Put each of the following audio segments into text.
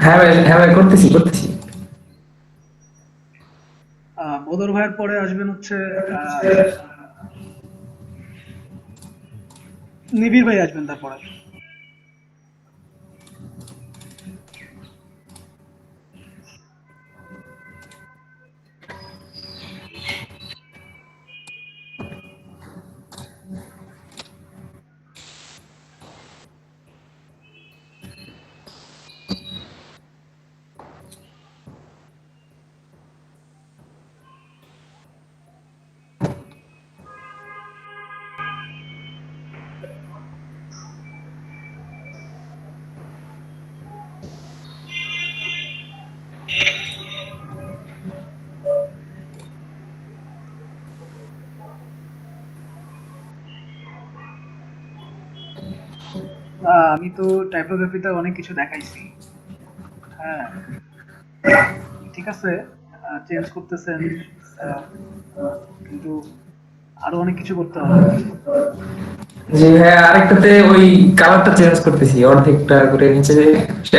হ্যাঁ ভাই, করতেছি করতেছি। বদর ভাইয়ের পরে আসবেন হচ্ছে আহ, নিবিড় ভাই আসবেন তারপরে। আমি তো টাইপোগ্রাফিতে অনেক কিছু দেখাইছি। হ্যাঁ, ঠিক আছে। চেঞ্জ করতেছেন, আহ, কিন্তু আরো অনেক কিছু করতে হবে। জি হ্যাঁ, আরেকটাতে ওই কালারটা চেঞ্জ করতেছি অর্ধেকটা করে নিচে,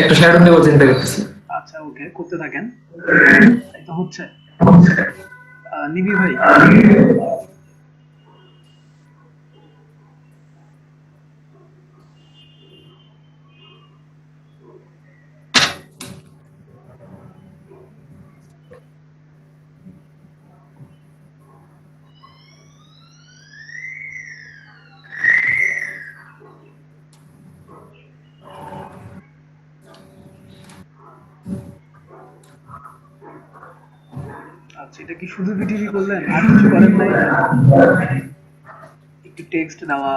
একটা শ্যাডো দেবো চিন্তা করতেছি। আচ্ছা, ওকে, করতে থাকেন। এই তো হচ্ছে। নিবিড় ভাই, আচ্ছা, এটা কি শুধু বিটিভি করলেন, আর কিছু করেন নাই? একটু টেক্সট দেওয়া,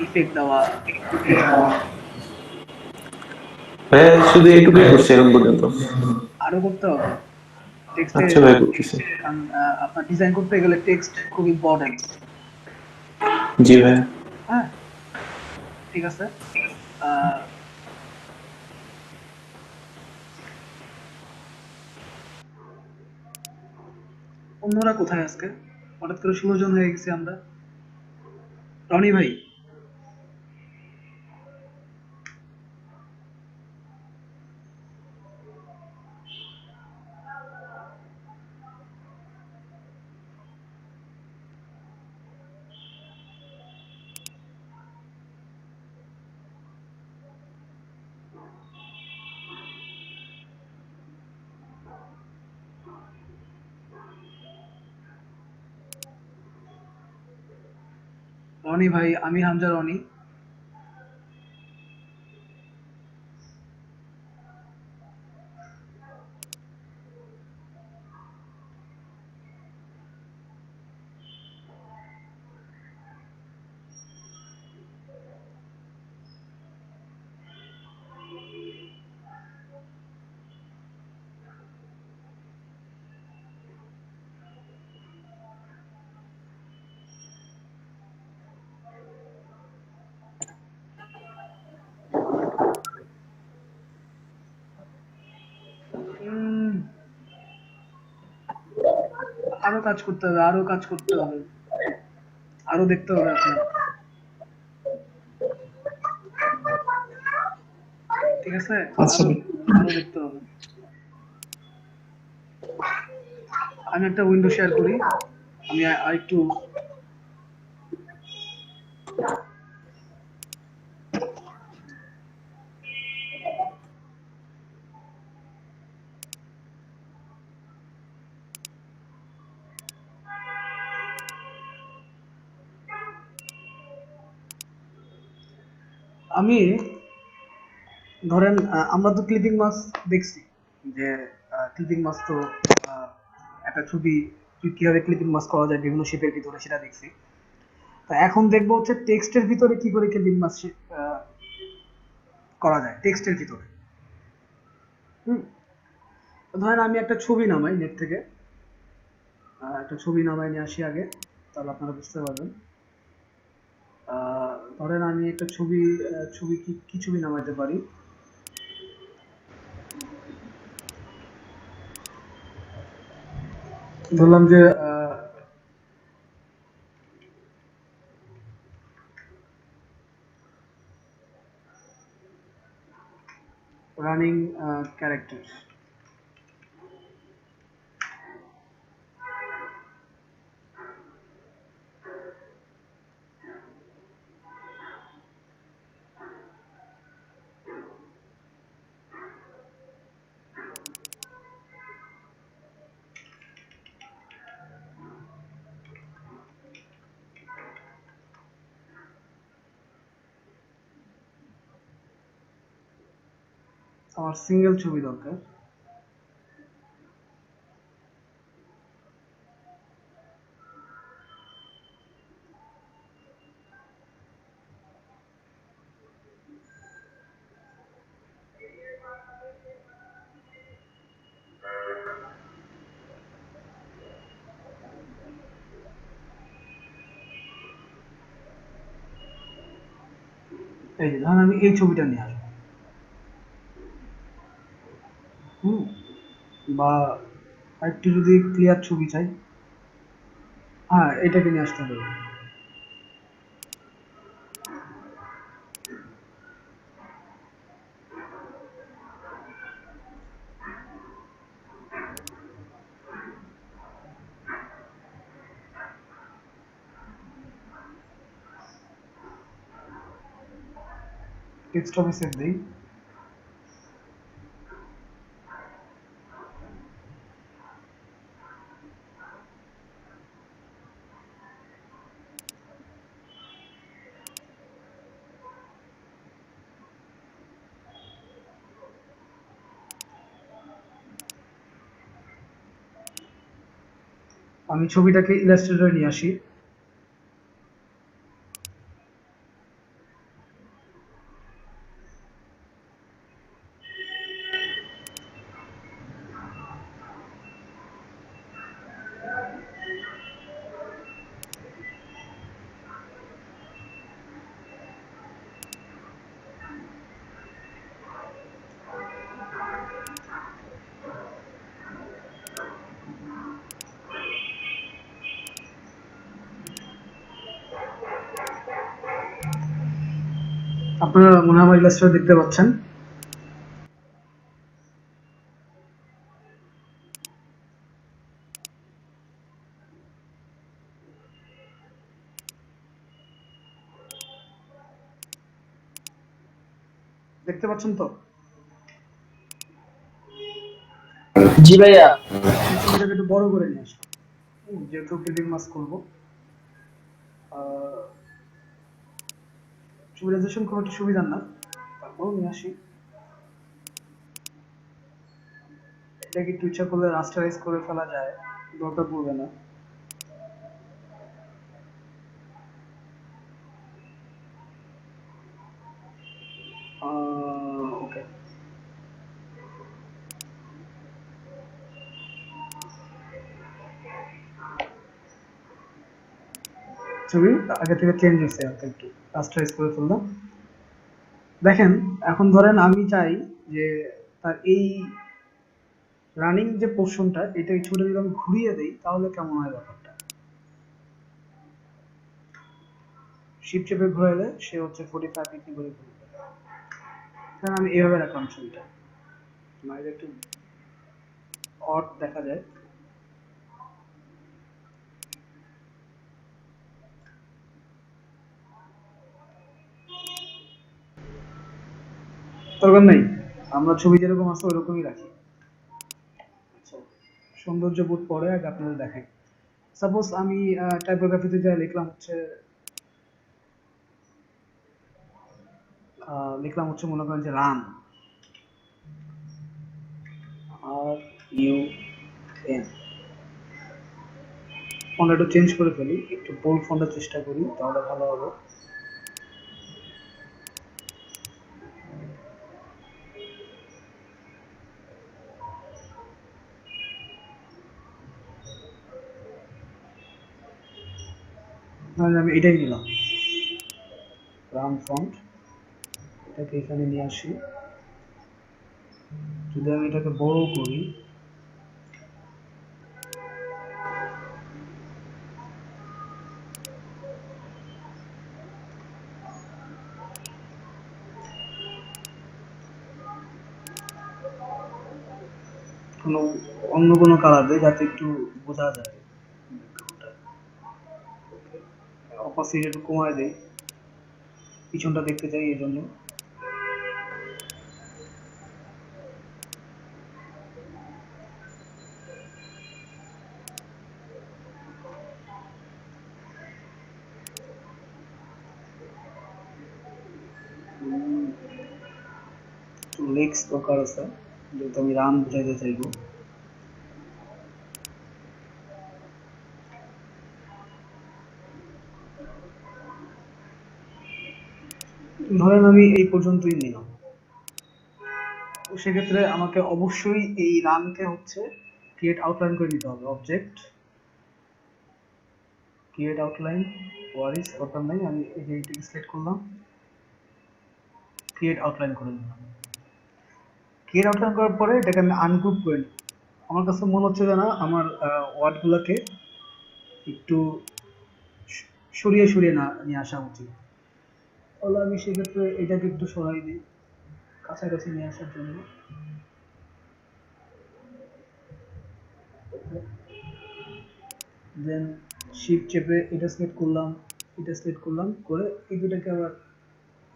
ইফেক্ট দেওয়া, ভাইয়া শুধু এইটুকুই করছি এখন পর্যন্ত। আরো করতে হবে টেক্সটে। আচ্ছা ভাই, করতেছি। কারণ আপনার ডিজাইন করতে গেলে টেক্সট খুব ইম্পর্টেন্ট। জি ভাইয়া। হ্যাঁ, ঠিক আছে। আহ, অন্যরা কোথায় আজকে? হঠাৎ করে 16 জন হয়ে গেছি আমরা। রনি ভাই, রনি ভাই, আমি হামজা রনি। উম, আরো কাজ করতে হবে, আরো কাজ করতে হবে, আরো দেখতে হবে আপনার। ঠিক আছে, আচ্ছা আরো ভাই। আরো দেখতে হবে। আমি একটা উইন্ডো শেয়ার করি। আমি আরেকটু। আমি, ধরেন, আমরা তো ক্লিপিং মাস দেখছি, যে ক্লিপিং মাস তো আহ, একটা ছবি কিভাবে ক্লিপিং মাস করা যায় বিভিন্ন শেপের ভিতরে, সেটা দেখছি। তো এখন দেখবো হচ্ছে টেক্সটের ভিতরে কি করে ক্লিপিং মাস করা যায় টেক্সটের ভিতরে। হুম, তো ধরেন আমি একটা ছবি নামাই নেট থেকে, একটা ছবি নামাই নিয়ে আসি আগে, তাহলে আপনারা বুঝতে পারবেন। ধরেন আমি একটা ছবি কি কি ছবি নামাইতে পারি। ধরলাম যে রানিং ক্যারেক্টার। আমার সিঙ্গেল ছবি দরকার। এই যে ধরেন আমি এই ছবিটা নিয়ে আসবো, হুম, বা একটু যদি ক্লিয়ার ছবি চাই, হ্যাঁ এটাকে নিয়ে আসতে হবে। ডেস্কটপে সেভ দিই। আমি ছবিটাকে ইলাস্ট্রেটরে নিয়ে আসি। আপনারা মনে হয় আমার ইলাস্ট্রেটর দেখতে পাচ্ছেন। দেখতে পাচ্ছেন তো? জি ভাইয়া। এই ছবিটাকে একটু বড় করে নিয়ে আসলাম, যেহেতু ক্লিপিং মাস্ক করবো। চুবিলাইজেশন খুব একটা সুবিধার না, তারপরও নিয়ে আসি। এটাকে একটু ইচ্ছা করলে রাস্টারাইজ করে ফেলা যায়, দরকার পড়বে না। ওকে, ছবি আগে থেকে চেঞ্জ হয়েছে, হালকা একটু রাস্টারাইজ করে ফেললাম। দেখেন, এখন ধরেন আমি চাই যে তার এই রানিং যে পোর্শনটা, এটা এই ছবিটা যদি আমি ঘুরিয়ে দেই তাহলে কেমন হয় ব্যাপারটা। শিপ চেপে ঘোরাইলে সে হচ্ছে 45 ডিগ্রি করে ঘুরবে। কারণ আমি এইভাবে রাখলাম ছবিটা, মানে একটু অড দেখা যায়। দরকার নেই, আমরা ছবি যেরকম আছে ওরকমই রাখি। আচ্ছা, সৌন্দর্য বোধ পরে আগে আপনাদের দেখাই। সাপোজ আমি টাইপোগ্রাফিতে যা লিখলাম হচ্ছে মনে করেন যে রান, RUN। ফন্টটা একটু চেঞ্জ করে ফেলি, একটু বোল্ড ফন্টের চেষ্টা করি, তাহলে ভালো হবে। তাহলে আমি এটাই নিলাম, রান ফন্ট। এটাকে এখানে নিয়ে আসি। যদি আমি এটাকে বড় করি, কোনো অন্য কোনো কালার দেই যাতে একটু বোঝা যায় ব্যাকগ্রাউন্ডটা। অপাসিটি একটু কমায় দেই, পিছনটা দেখতে চাই এই জন্য। একটু লেক্স দরকার আছে, যেহেতু আমি রান বুঝাইতে চাইবো। ধরেন আমি এই পর্যন্তই নিলাম, তো সেক্ষেত্রে আমাকে অবশ্যই এই রানকে হচ্ছে ক্রিয়েট আউটলাইন করে নিতে হবে। অবজেক্ট ক্রিয়েট আউটলাইন, ওয়ারিস দরকার নাই, আমি এই যে এইটাকে সিলেক্ট করলাম, ক্রিয়েট আউটলাইন করে নিলাম। ক্রিয়েট আউটলাইন করার পরে এটাকে আমি আনগ্রুপ করে নিই। আমার কাছে মনে হচ্ছে যে না, আমার ওয়ার্ডগুলোকে একটু সরিয়ে সরিয়ে না নিয়ে আসা উচিত, তাহলে আমি সেক্ষেত্রে এটাকে একটু সরাই দিই কাছাকাছি নিয়ে আসার জন্য। দেন শিফট চেপে এটা সিলেক্ট করলাম, এটা সিলেক্ট করলাম, করে এই দুটাকে আবার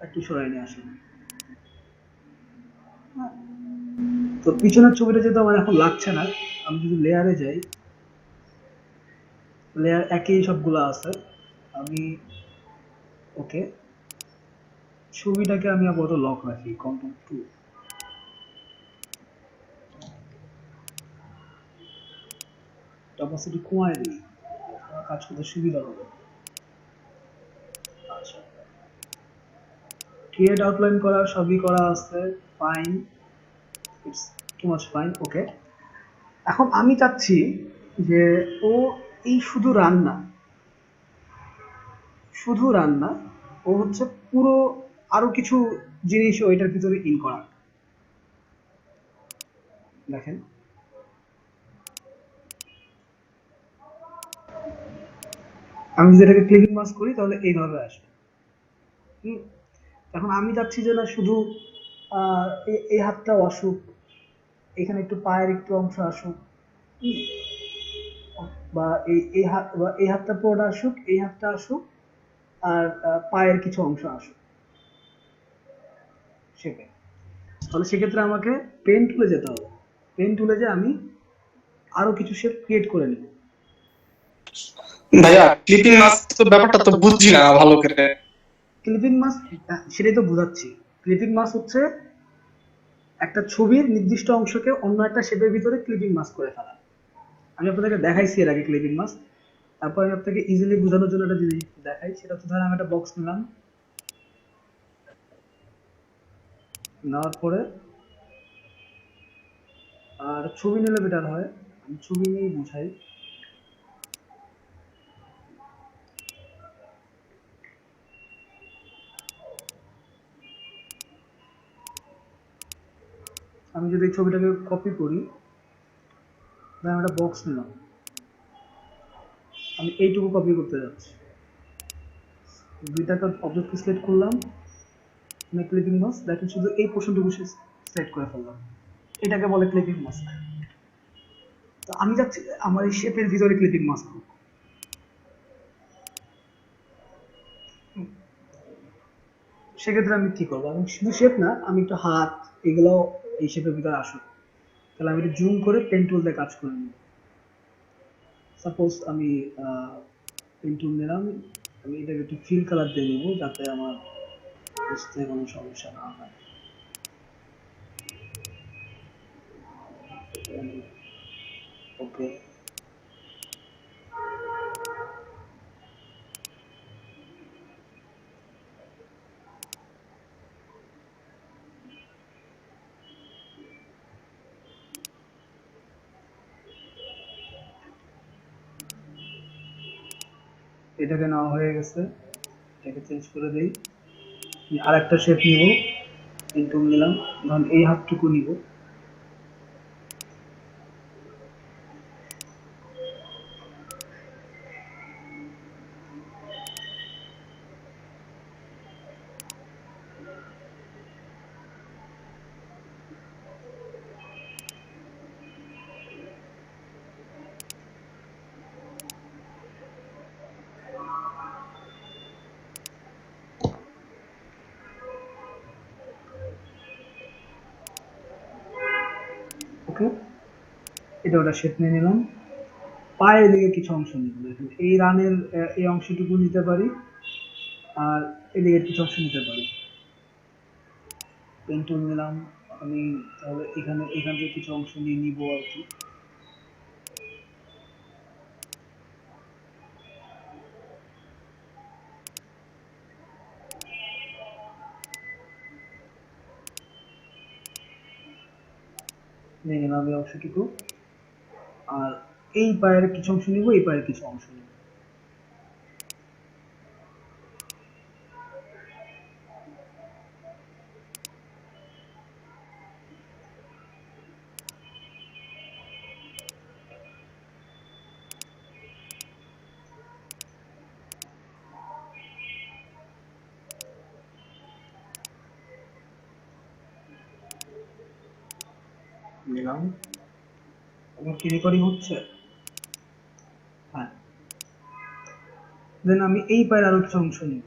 একটু সরাই নিয়ে আসলাম। তো পিছনের ছবিটা যেহেতু আমার এখন লাগছে না, আমি যদি লেয়ারে যাই, লেয়ার একই সবগুলো আছে, আমি ওকে ছবিটাকে আমি আপাতত লক রাখি, কন্ট্রোল টু, অপাসিটি কমায় দিই, আমার কাজ করতে সুবিধা হবে। আচ্ছা, ক্রিয়েট আউটলাইন করা সবই করা আছে, fine, it's too much fine, okay. এখন আমি চাচ্ছি যে ও এই শুধু রান্না, শুধু রান্না, ও হচ্ছে পুরো আরো কিছু জিনিস ওইটার ভিতরে ইন করা। দেখেন, আমি যদি এটাকে ক্লিকিং মাস্ক করি তাহলে এইভাবে আসবে। হুম, এখন আমি চাচ্ছি যে না শুধু এই হাতটাও আসুক, এখানে একটু পায়ের একটু অংশ আসুক, হুম, বা এই হাত বা এই হাতটা পুরোটা আসুক, এই হাতটা আসুক, আর পায়ের কিছু অংশ আসুক শেপে। তাহলে সেক্ষেত্রে আমাকে পেন টুলে যেতে হবে, পেন টুলে যে আমি আরো কিছু শেপ ক্রিয়েট করে নেব। ভাইয়া ক্লিপিং মাস্ক তো ব্যাপারটা তো বুঝছি না ভালো করে। ক্লিপিং মাস্ক, সেটাই তো বোঝাচ্ছি। ক্লিপিং মাস্ক হচ্ছে একটা ছবির নির্দিষ্ট অংশকে অন্য একটা শেপের ভিতরে ক্লিপিং মাস্ক করে ফেলা। আমি আপনাদেরকে দেখাইছি এর আগে ক্লিপিং মাস্ক, তারপর আমি আপনাকে ইজিলি বোঝানোর জন্য একটা জিনিস দেখাই, সেটা হচ্ছে ধরেন আমি একটা বক্স নিলাম, নেওয়ার পরে আর ছবি নিলে বেটার হয়, আমি ছবি নিয়েই বুঝাই। আমি যদি এই ছবিটাকে কপি করি, ধরেন একটা বক্স নিলাম, আমি এইটুকু কপি করতে যাচ্ছি, দুইটাকে অবজেক্টকে সিলেক্ট করলাম, ক্লিপিং মাস্ক, দেখেন শুধু এই পোর্শনটুকু সিলেক্ট করে ফেললাম, এটাকে বলে ক্লিপিং মাস্ক। তো আমি যাচ্ছি আমার এই শেপের ভিতরে ক্লিপিং মাস্ক হোক। সেক্ষেত্রে আমি কি করবো, আমি শুধু শেপ না, আমি একটু হাত, এগুলো এই শেপের ভিতরে আসুক, তাহলে আমি একটু জুম করে পেন টুল দিয়ে কাজ করে নিব। সাপোজ আমি পেন টুল নিলাম, আমি এটাকে একটু ফিল কালার দিয়ে নিব যাতে আমার বুঝতে কোনো সমস্যা না হয়। ওকে, এটাকে নেওয়া হয়ে গেছে, এটাকে চেঞ্জ করে দেই, আর একটা শেপ নিব, পেন টুল নিলাম, ধরুন এই হাতটুকু নিব, ওকে, এটা ওটা শেপ নিয়ে নিলাম। পায়ের দিকে কিছু অংশ নিব, দেখেন এই রানের এই অংশটুকু নিতে পারি, আর এদিকে কিছু অংশ নিতে পারি। পেন টুল নিলাম আমি, তাহলে এখান থেকে কিছু অংশ নিয়ে নিব আর কি। নিয়ে নিলাম এই অংশটুকু, আর এই পায়ের কিছু অংশ নিব, এই পায়ের কিছু অংশ নিব। নিলাম, আমার কি রেকর্ডিং হচ্ছে? হ্যাঁ। দেন আমি এই পায়ের আরো কিছু অংশ নিব।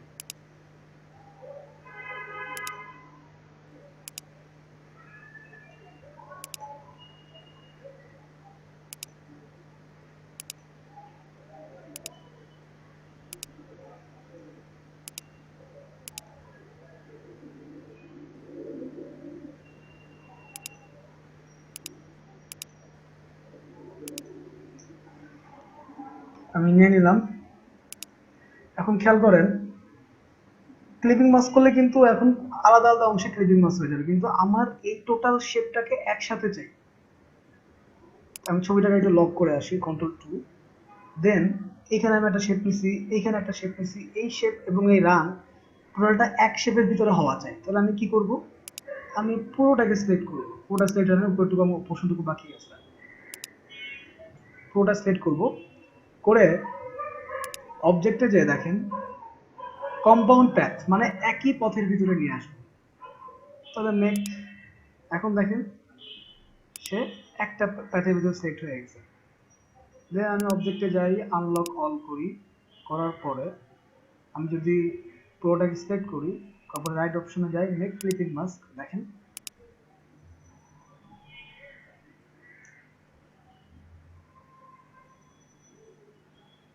আমি নিয়ে নিলাম। এখন খেয়াল করেন, ক্লিপিং মাস্ক করলে কিন্তু এখন আলাদা আলাদা অংশে ক্লিপিং মাস্ক হয়ে যাবে, কিন্তু আমার এই টোটাল শেপটাকে একসাথে চাই। আমি ছবিটাকে একটু লক করে আসি, Ctrl+2। দেন এখানে আমি একটা শেপ নিছি, এইখানে একটা শেপ নিছি, এই শেপ এবং এই রান টোটালটা এক শেপের ভিতরে হওয়া চাই। তাহলে আমি কি করব, আমি পুরোটাকে সিলেক্ট করব, পুরোটা সিলেক্ট হলে উপরটুকু আমার পোর্শনটুকু বাকি আছে, পুরোটা সিলেক্ট করব করে অবজেক্টে যে দেখেন কম্পাউন্ড প্যাথ, মানে একই পথের ভিতরে নিয়ে আসবো। তবে মেক, এখন দেখেন সে একটা প্যাথের ভিতরে সিলেক্ট হয়ে গেছে। দেন আমি অবজেক্টে যাই, আনলক অল করি, করার পরে আমি যদি পুরোটাকে সিলেক্ট করি, তারপরে রাইট অপশনে যাই, মেক ক্লিপিং মাস্ক, দেখেন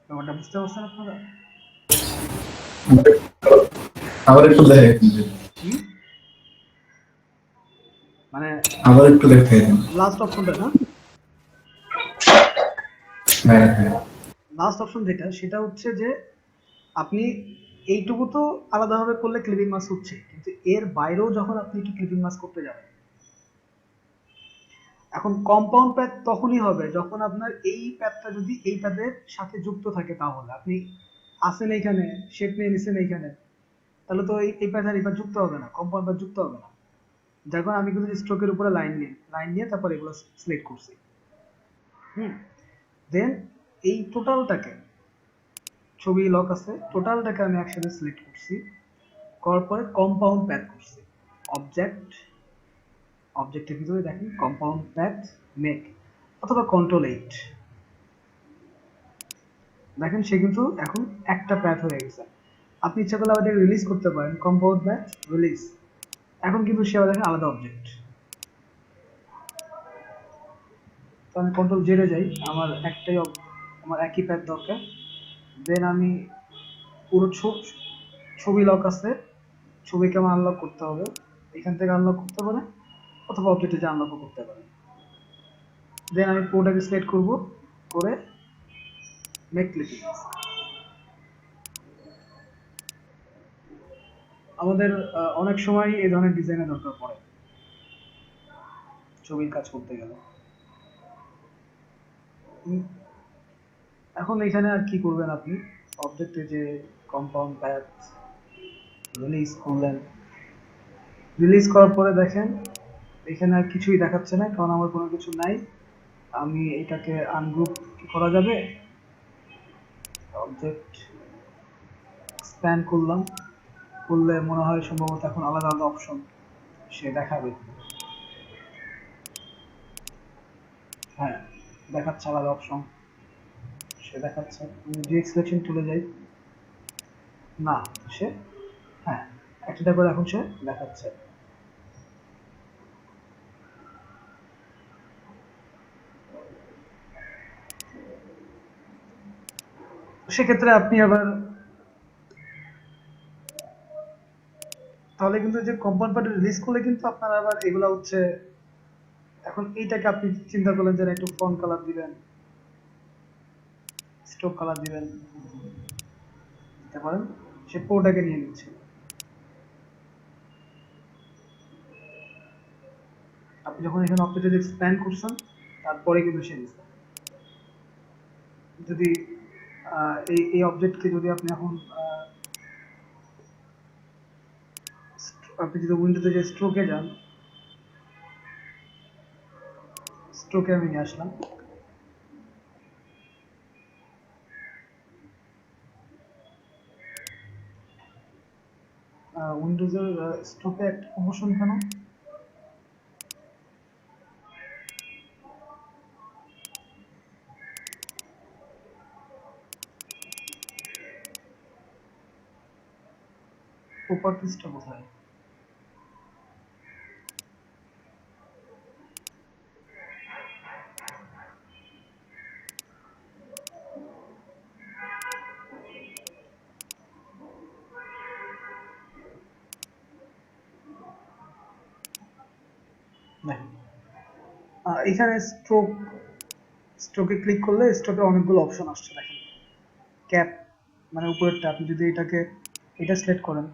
ব্যাপারটা বুঝতে পারছেন আপনারা? আবার একটু দেখে হুম? মানে আবার একটু দেখে লাস্ট অপশনটা না, হ্যাঁ হ্যাঁ লাস্ট অপশন যেটা, সেটা হচ্ছে যে আপনি এইটুকু তো আলাদাভাবে করলে ক্লিপিং মাস্ক হচ্ছে, কিন্তু এর বাইরেও যখন আপনি একটু ক্লিপিং মাস্ক করতে যাবেন, এখন কম্পাউন্ড প্যাথ তখনই হবে যখন আপনার এই প্যাথটা যদি এই প্যাথের সাথে যুক্ত থাকে। তাহলে আপনি আসেন এইখানে, শেপ নিয়ে নিছেন এইখানে, তাহলে তো এই প্যাথ আর এই প্যাথ যুক্ত হবে না, কম্পাউন্ড প্যাথ যুক্ত হবে না। যখন আমি কিন্তু স্ট্রোকের উপরে লাইন নিয়ে তারপর এগুলো সিলেক্ট করছি। দেন এই টোটালটাকে, ছবি লক আছে, টোটালটাকে আমি একসাথে সিলেক্ট করছি, করার পরে কম্পাউন্ড প্যাথ করছি। অবজেক্টের ভিতরে দেখেন কম্পাউন্ড প্যাথ মেক, অথবা Ctrl+8, দেখেন সে কিন্তু এখন একটা প্যাথ হয়ে গেছে। আপনি ইচ্ছা করলে আবার রিলিজ করতে পারেন, কম্পাউন্ড প্যাথ রিলিজ, এখন কিন্তু সে আবার দেখেন আলাদা অবজেক্ট। তো আমি Ctrl+Z এ যাই, আমার আমার একই প্যাথ দরকার। দেন আমি পুরো ছবি লক আছে, ছবিকে আমার আনলক করতে হবে, এখান থেকে আনলক করতে পারে, অথবা অবজেক্টে যে আনলক করতে পারে। দেন আমি পুরোটাকে সিলেক্ট করব, করে মেক ক্লিপিং। আমাদের অনেক সময় এই ধরনের ডিজাইনের দরকার পড়ে ছবির কাজ করতে গেলে। এখন এখানে আর কি করবেন, আপনি অবজেক্টে যে কম্পাউন্ড প্যাথ রিলিজ করলেন, রিলিজ করার পরে দেখেন এখানে আর কিছুই দেখাচ্ছে না, কারণ আমার কোনো কিছু নাই। আমি এটাকে আনগ্রুপ করা যাবে, অবজেক্ট স্প্যান করলাম, করলে মনে হয় সম্ভবত এখন আলাদা আলাদা অপশন সে দেখাবে। হ্যাঁ, দেখাচ্ছে আলাদা অপশন সে দেখাচ্ছে। আমি ডিরেক্ট সিলেকশন তুলে যাই, না সে, হ্যাঁ একটা করে এখন সে দেখাচ্ছে। সেক্ষেত্রে আপনি আবার তাহলে কিন্তু যে কম্পাউন্ড পার্ট রিলিজ করলে কিন্তু আপনার আবার এগুলা হচ্ছে এখন এইটাকে আপনি চিন্তা করলেন যে একটু ফন্ট কালার দিবেন, স্ট্রোক কালার দিবেন, দিতে পারেন, সে পুরোটাকে নিয়ে নিচ্ছে। আপনি যখন এখানে অবজেক্টে এক্সপ্যান্ড করছেন তারপরে কিন্তু সে নিচ্ছে। যদি এই অবজেক্টকে যদি আপনি এখন আপনি যদি উইন্ডোতে যে স্ট্রোকে যান, স্ট্রোকে আমি নিয়ে আসলাম। উইন্ডোজের স্ট্রোকে একটা প্রমোশন কেন প্রপার্টিসটা কোথায়? দেখেন এখানে স্ট্রোকে ক্লিক করলে স্ট্রোকে অনেকগুলো অপশন আসছে। দেখেন ক্যাপ মানে উপরেরটা, আপনি যদি এটা সিলেক্ট করেন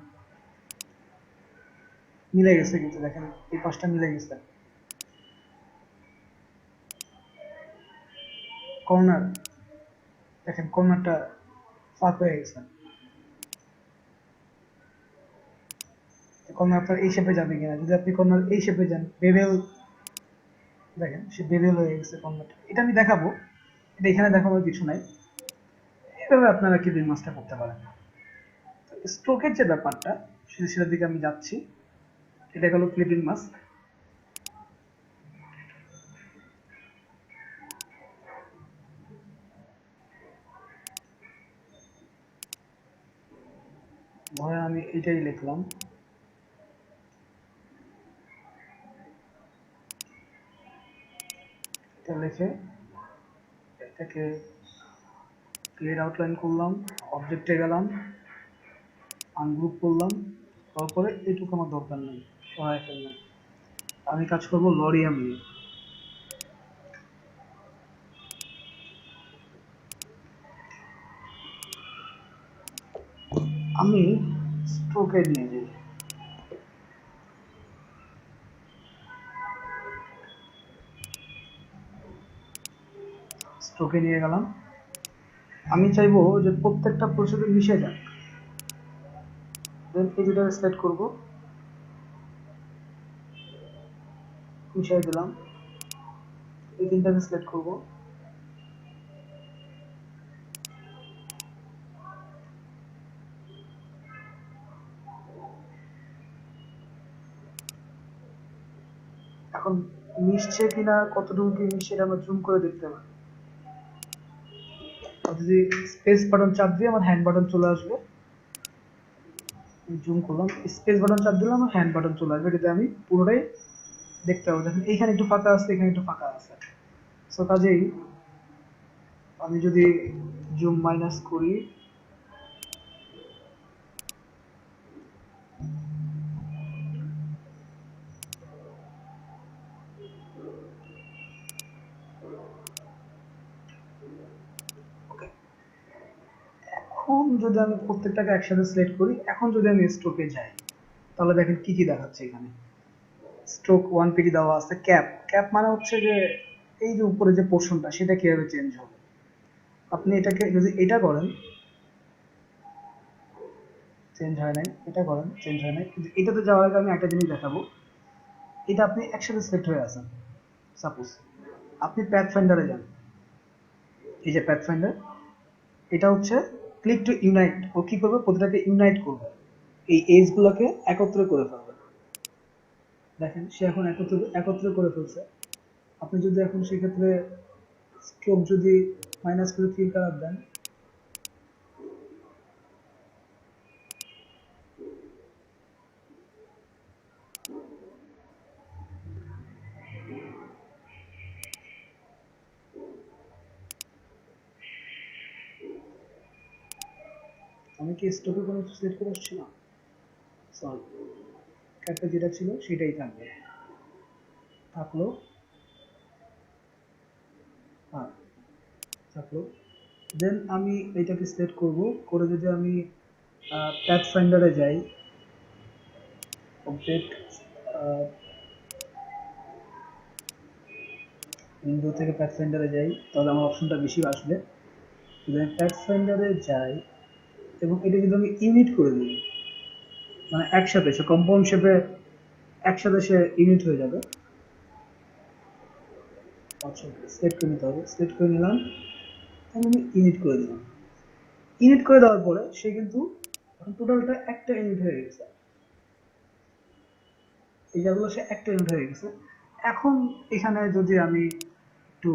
মিলে গেছে, কিন্তু দেখেন এই পাশটা মিলে গেছে। কর্নার দেখেন, কর্নারটা ফাঁক হয়ে গেছে। কর্নার আপনার এই শেপে যাবে কিনা, যদি আপনি কর্নার এই শেপে যান, বেভেল দেখেন সে বেভেল হয়ে গেছে কর্নারটা। এটা আমি দেখাবো, এটা এখানে দেখানোর কিছু নাই, এভাবে আপনারা কি মাস্টার করতে পারেন। স্ট্রোকের যে ব্যাপারটা সেটার দিকে আমি যাচ্ছি। এটা গেল ক্লিপিং মাস্ক। ধরেন আমি এটাই লিখলাম, এটা লিখে এটাকে ক্লিয়ার আউটলাইন করলাম, অবজেক্টে গেলাম, আনগ্রুপ করলাম, তারপরে এইটুকু আমার দরকার নেই, সরাই ফেললাম। আমি কাজ করবো লরিয়াম নিয়ে। আমি স্ট্রোকে নিয়ে যাই, স্ট্রোকে নিয়ে গেলাম। আমি চাইবো যে প্রত্যেকটা প্রসেসে মিশে যাক। দেন এই দুটো সিলেক্ট করবো, মিশিয়ে দিলাম। এই তিনটাকে সিলেক্ট করবো, এখন মিশছে কিনা, কতটুকু কি মিশছে এটা আমরা জুম করে দেখতে পারি। যদি স্পেস বাটন চাপ দিয়ে আমার হ্যান্ড বাটন চলে আসবে, জুম করলাম, স্পেস বাটন চাপ দিলাম আমার হ্যান্ড বাটন চলে আসবে, এটাতে আমি পুরোটাই দেখতে পাবো। দেখেন এইখানে একটু ফাঁকা আছে, এখানে একটু ফাঁকা আছে। সো কাজেই আমি যদি জুম মাইনাস করি, এখন যদি আমি প্রত্যেকটাকে একসাথে সিলেক্ট করি, এখন যদি আমি স্ট্রোকে যাই তাহলে দেখেন কি কি দেখাচ্ছে এখানে। স্ট্রোক 1 পিটি দেওয়া আছে। ক্যাপ, ক্যাপ মানে হচ্ছে যে এই যে উপরে যে পোর্শনটা সেটা কিভাবে চেঞ্জ হবে। আপনি এটাকে যদি এটা করেন চেঞ্জ হয় নাই, এটা করেন চেঞ্জ হয় নাই, কিন্তু এটাতে যাওয়ার আগে আমি একটা জিনিস দেখাবো। এটা আপনি একসাথে সিলেক্ট হয়ে আছেন, সাপোজ আপনি প্যাথ ফাইন্ডারে যান, এই যে প্যাথ ফাইন্ডার, এটা হচ্ছে ক্লিক টু ইউনাইট। ও কি করবে, প্রতিটাকে ইউনাইট করবে, এই এজ গুলোকে একত্রে করে ফেলবে। দেখেন সে এখন একত্রে করে ফেলছে। আপনি যদি এখন সেক্ষেত্রে স্ট্রোক যদি মাইনাস করে 3 কালার দেন, আমি কি স্টকে কোনো সিলেক্ট করে আসছি না? সরি, ক্যাপে যেটা ছিল সেটাই থাকবে। থাকলো, হ্যাঁ থাকলো। দেন আমি এইটাকে সিলেক্ট করব, করে যদি আমি প্যাথ ফাইন্ডারে যাই, অবজেক্ট উইন্ডো থেকে প্যাথ ফাইন্ডারে যাই, তাহলে আমার অপশনটা বেশি আসবে। যদি আমি প্যাথ ফাইন্ডারে যাই এবং এটা যদি আমি ইউনিট করে দিই, মানে একসাথে সে কম্পাউন্ড শেপে একসাথে সে ইউনিট হয়ে যাবে। আচ্ছা, সিলেক্ট করে নিতে হবে, সিলেক্ট করে নিলাম, আমি ইউনিট করে দিলাম। ইউনিট করে দেওয়ার পরে সে কিন্তু এখন টোটালটা একটা ইউনিট হয়ে গেছে। এই জায়গাগুলো সে একটা ইউনিট হয়ে গেছে। এখন এখানে যদি আমি একটু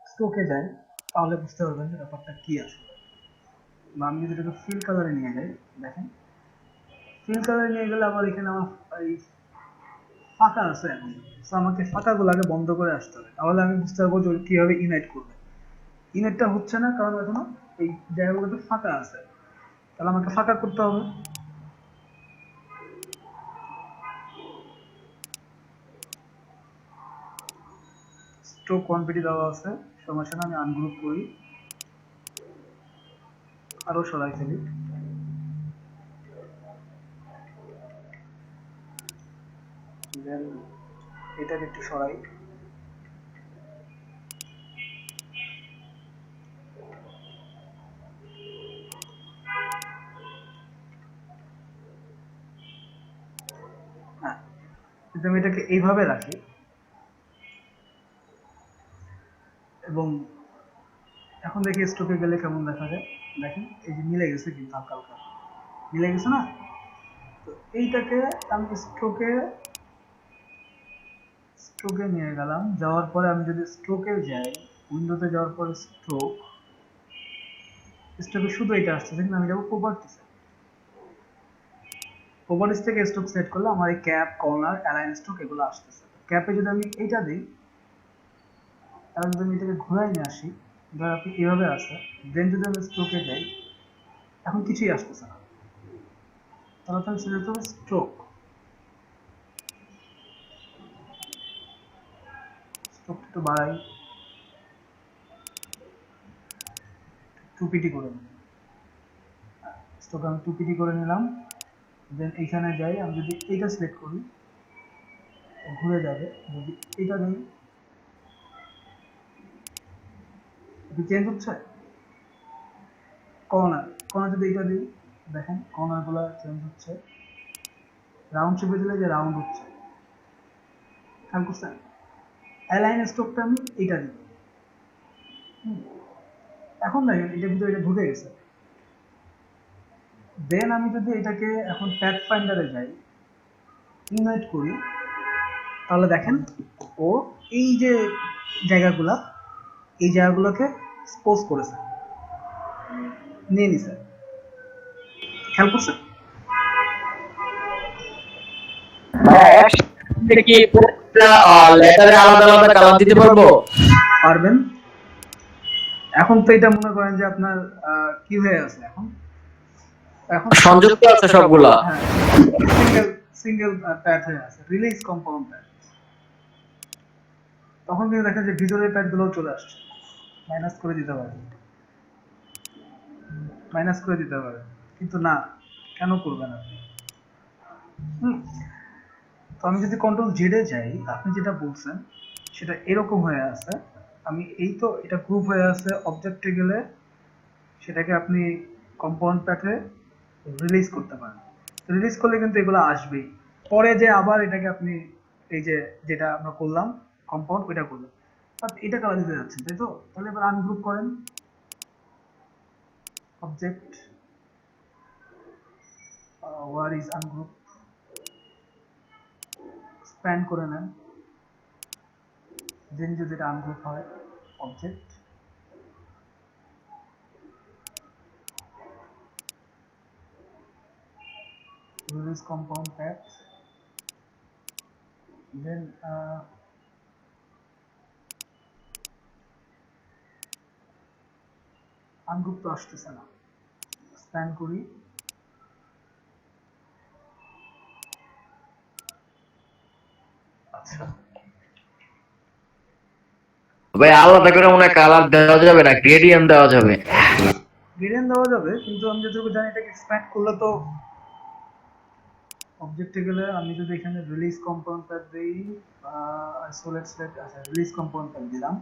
স্ট্রোকে যাই, তাহলে বুঝতে পারবেন যে ব্যাপারটা কি আসলে। বা আমি যদি এটাকে ফিল কালারে নিয়ে যাই, দেখেন ফিল কালারে নিয়ে গেলে আবার এখানে আমার এই ফাঁকা আছে এখন। তো আমাকে ফাঁকাগুলো আগে বন্ধ করে আসতে হবে, তাহলে আমি বুঝতে পারবো যে কিভাবে ইউনাইট করবে। ইউনিটটা হচ্ছে না কারণ এখনো এই জায়গাগুলোতে ফাঁকা আছে, তাহলে আমাকে ফাঁকা করতে হবে। স্ট্রোক কোয়ান্টিটি দেওয়া আছে, সমস্যা না, আমি আনগ্রুপ করি, আরো সরাই ফেলি। দেন এটাকে একটু সরাই। হ্যাঁ, যদি আমি এটাকে এইভাবে রাখি এবং এখন দেখি স্ট্রোকে গেলে কেমন দেখা যায়। দেখেন এই যে মিলে গেছে, কিন্তু হালকা হালকা মিলে গেছে না? তো এইটাকে আমি স্ট্রোকে স্ট্রোকে নিয়ে গেলাম, যাওয়ার পরে আমি যদি স্ট্রোকে যাই, উইন্ডোতে যাওয়ার পরে স্ট্রোক, স্ট্রোকে শুধু এটা আসছে, কিন্তু আমি যাবো প্রপার্টিসে। প্রপার্টিস থেকে স্ট্রোক সেট করলে আমার এই ক্যাপ, কর্নার, অ্যালাইন স্ট্রোক এগুলো আসতেছে। ক্যাপে যদি আমি এইটা দিই, তাহলে যদি আমি এটাকে ঘুরাই নিয়ে আসি, ধর আপনি এভাবে আসে, দেন যদি আমি স্ট্রোকে যাই, এখন কিছুই আসতেছে না। তাহলে তো আমি সিলেক্ট করবো স্ট্রোক, স্ট্রোক একটু বাড়াই, 2pt করে নিই। স্ট্রোক আমি 2pt করে নিলাম। দেন এইখানে যাই, আমি যদি এইটা সিলেক্ট করি ঘুরে যাবে, যদি এটা দিই চেঞ্জ হচ্ছে। কর্নার, কর্নার যদি এটা দিই, দেখেন কর্নার গুলো চেঞ্জ হচ্ছে। রাউন্ড শেপে দিলে যে রাউন্ড হচ্ছে, খেয়াল করছেন? অ্যালাইন স্ট্রোকটা আমি এটা দিব। এখন দেখেন এটার ভিতরে এটা ঢুকে গেছে। দেন আমি যদি এটাকে এখন প্যাথ ফাইন্ডারে যাই, ইনভাইট করি, তাহলে দেখেন ও এই যে জায়গাগুলা, এই জায়গাগুলোকে স্পোজ করেছে, নিয়ে নিছে। খেয়াল করছেন? একসাথে কি প্রত্যেকটা লেটারে আলাদা আলাদা কালার দিতে পারবো? পারবেন। এখন তো এটা মনে করেন যে আপনার কি হয়ে আছে এখন, এখন সংযুক্ত আছে সবগুলা। হ্যাঁ, সিঙ্গেল সিঙ্গেল প্যাথ হয়ে আছে, রিলিজ কম্পাউন্ড প্যাথ। তখন কিন্তু দেখেন যে ভিতরের প্যাথ গুলোও চলে আসছে। মাইনাস করে দিতে পারেন, মাইনাস করে দিতে পারেন, কিন্তু না, কেন করবেন আপনি? হুম, তো আমি যদি কন্ট্রোল জেডে যাই, আপনি যেটা বলছেন সেটা এরকম হয়ে আছে। আমি এই তো এটা গ্রুপ হয়ে আছে, অবজেক্টে গেলে সেটাকে আপনি কম্পাউন্ড প্যাথে রিলিজ করতে পারেন। রিলিজ করলে কিন্তু এগুলো আসবেই। পরে যে আবার এটাকে আপনি এই যে যেটা আমরা করলাম কম্পাউন্ড, ওইটা করলাম, আপনি এটা কালার দিতে যাচ্ছেন, তাই তো? তাহলে এবার আনগ্রুপ করেন, অবজেক্ট ওয়ার ইজ আনগ্রুপ, স্প্যান করে নেন। দেন যদি এটা আনগ্রুপ হয়, object release compound path, then ungroup তো আসতেছে না, স্প্যান করি। আচ্ছা, ভাই আলাদা করে মনে হয় কালার দেওয়া যাবে না, গ্রেডিয়েন্ট দেওয়া যাবে। গ্রেডিয়েন্ট দেওয়া যাবে, কিন্তু আমি যতটুকু জানি এটাকে এক্সপ্যান্ড করলে তো অবজেক্টে গেলে, আমি যদি এখানে রিলিজ কম্পোনেন্ট প্যাড দিই, আইসোলেট সিলেক্ট, আচ্ছা রিলিজ কম্পোনেন্ট প্যাড দিলাম,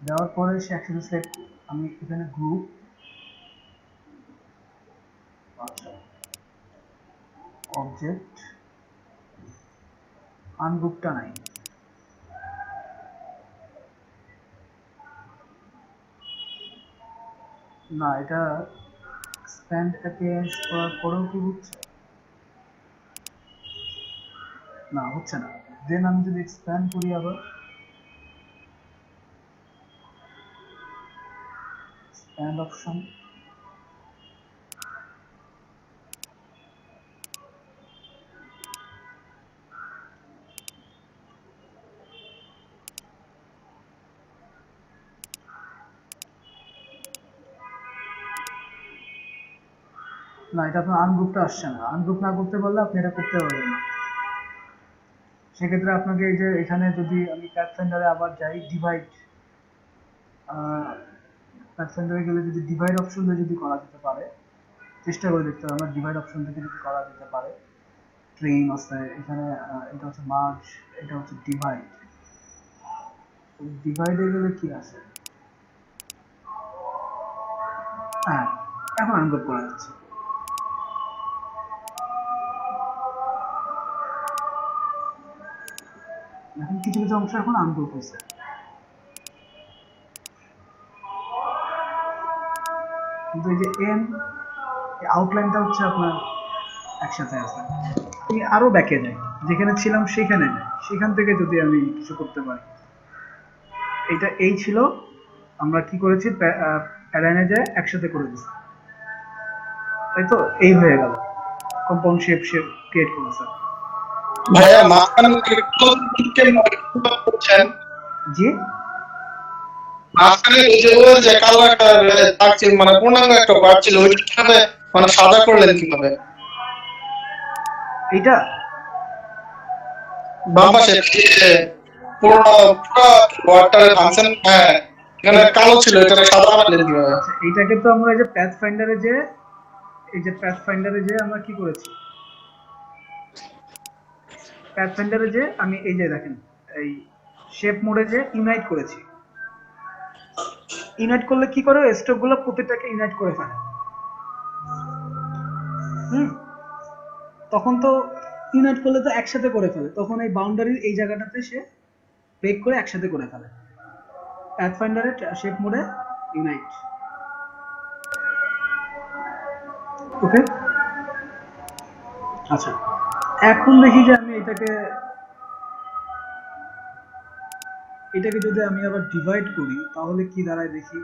দেওয়ার পরে সে একসাথে সিলেক্ট, আমি এখানে গ্রুপ, আচ্ছা অবজেক্ট, আনগ্রুপটা নাই, না এটা এক্সপ্যান্ড অ্যাপিয়ারেন্স করার পরেও কি হচ্ছে না, হচ্ছে না। দেন আমি যদি এক্সপ্যান্ড করি আবার, এক্সপ্যান্ড অপশন, না এটা আপনার আনগ্রুপটা আসছে না। আনগ্রুপ না করতে পারলে আপনি এটা করতে পারবেন না। সেক্ষেত্রে আপনাকে এই যে এখানে যদি আমি প্যাথফাইন্ডারে আবার যাই, ডিভাইড, প্যাথফাইন্ডারে গেলে যদি ডিভাইড অপশন দিয়ে যদি করা যেতে পারে, চেষ্টা করে দেখতে হবে আমার ডিভাইড অপশন থেকে যদি করা যেতে পারে। ট্রেন আছে এখানে, এটা হচ্ছে মার্জ, এটা হচ্ছে ডিভাইড। ডিভাইডে গেলে কি আছে, হ্যাঁ এখন আনগ্রুপ করা যাচ্ছে। এখন কিছু কিছু অংশ এখন আনগ্রুপ হয়েছে, কিন্তু এই যে এন, আউটলাইনটা হচ্ছে আপনার একসাথে আছে। আমি আরো ব্যাকে যাই, যেখানে ছিলাম সেখানে যাই, সেখান থেকে যদি আমি কিছু করতে পারি। এটা এই ছিল, আমরা কি করেছি, অ্যালাইনে যায় একসাথে করে দিচ্ছি, তাই তো এই হয়ে গেল, কম্পাউন্ড শেপ ক্রিয়েট করেছে। ভাইয়া মাঝখানে একটু করছেন, জি, মাঝখানে ওই যে বললেন যে কালো একটা দাগ ছিল, মানে পূর্ণাঙ্গ একটা বার ছিল, ওইটা কিভাবে মানে সাদা করলেন কিভাবে? এইটা বাম পাশে যে পুরো পুরো ওয়াটার ফাংশন, হ্যাঁ এখানে কালো ছিল, এটা সাদা বানালেন কিভাবে? আচ্ছা, এইটাকে তো আমরা এই যে প্যাথ ফাইন্ডারে যে, এই যে প্যাথ ফাইন্ডারে যে আমরা কি করেছি, প্যাথ ফাইন্ডারে যে আমি এই যে দেখেন, এই শেপ মোডে যে ইউনাইট করেছি। ইউনাইট করলে কি করে, স্ট্রোক গুলো প্রত্যেকটাকে ইউনাইট করে ফেলে। হুম, তখন তো ইউনাইট করলে তো একসাথে করে ফেলে, তখন এই বাউন্ডারির এই জায়গাটাতে সে ব্রেক করে একসাথে করে ফেলে। প্যাথফাইন্ডারে শেপ মোডে ইউনাইট, ওকে। আচ্ছা, এখন দেখি যে আমি এটাকে যদি আমি আবার ডিভাইড করি তাহলে কি দাঁড়ায় দেখি।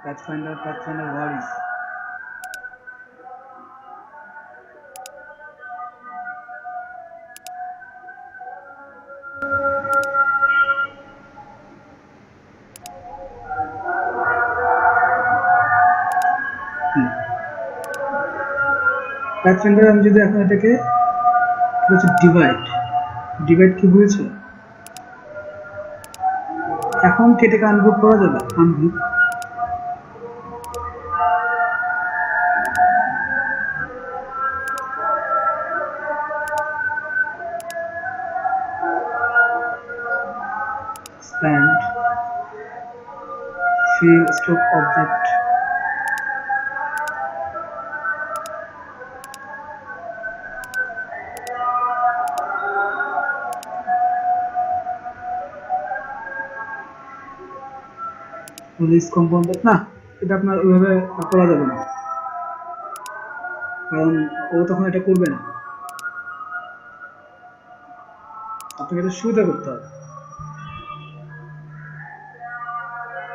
প্যাথফাইন্ডার ওয়ারিস, প্যাথফাইন্ডার আমি যদি এখন এটাকে হচ্ছে ডিভাইড, ডিভাইড কি বুঝেছো, এখন কি এটাকে আনগ্রুপ করা যাবে, ungroup, expand, fill stroke object, release component, না এটা আপনার ওইভাবে করা যাবে না, কারণ ও তখন এটা করবে না, আপনাকে এটা সুবিধা করতে হবে।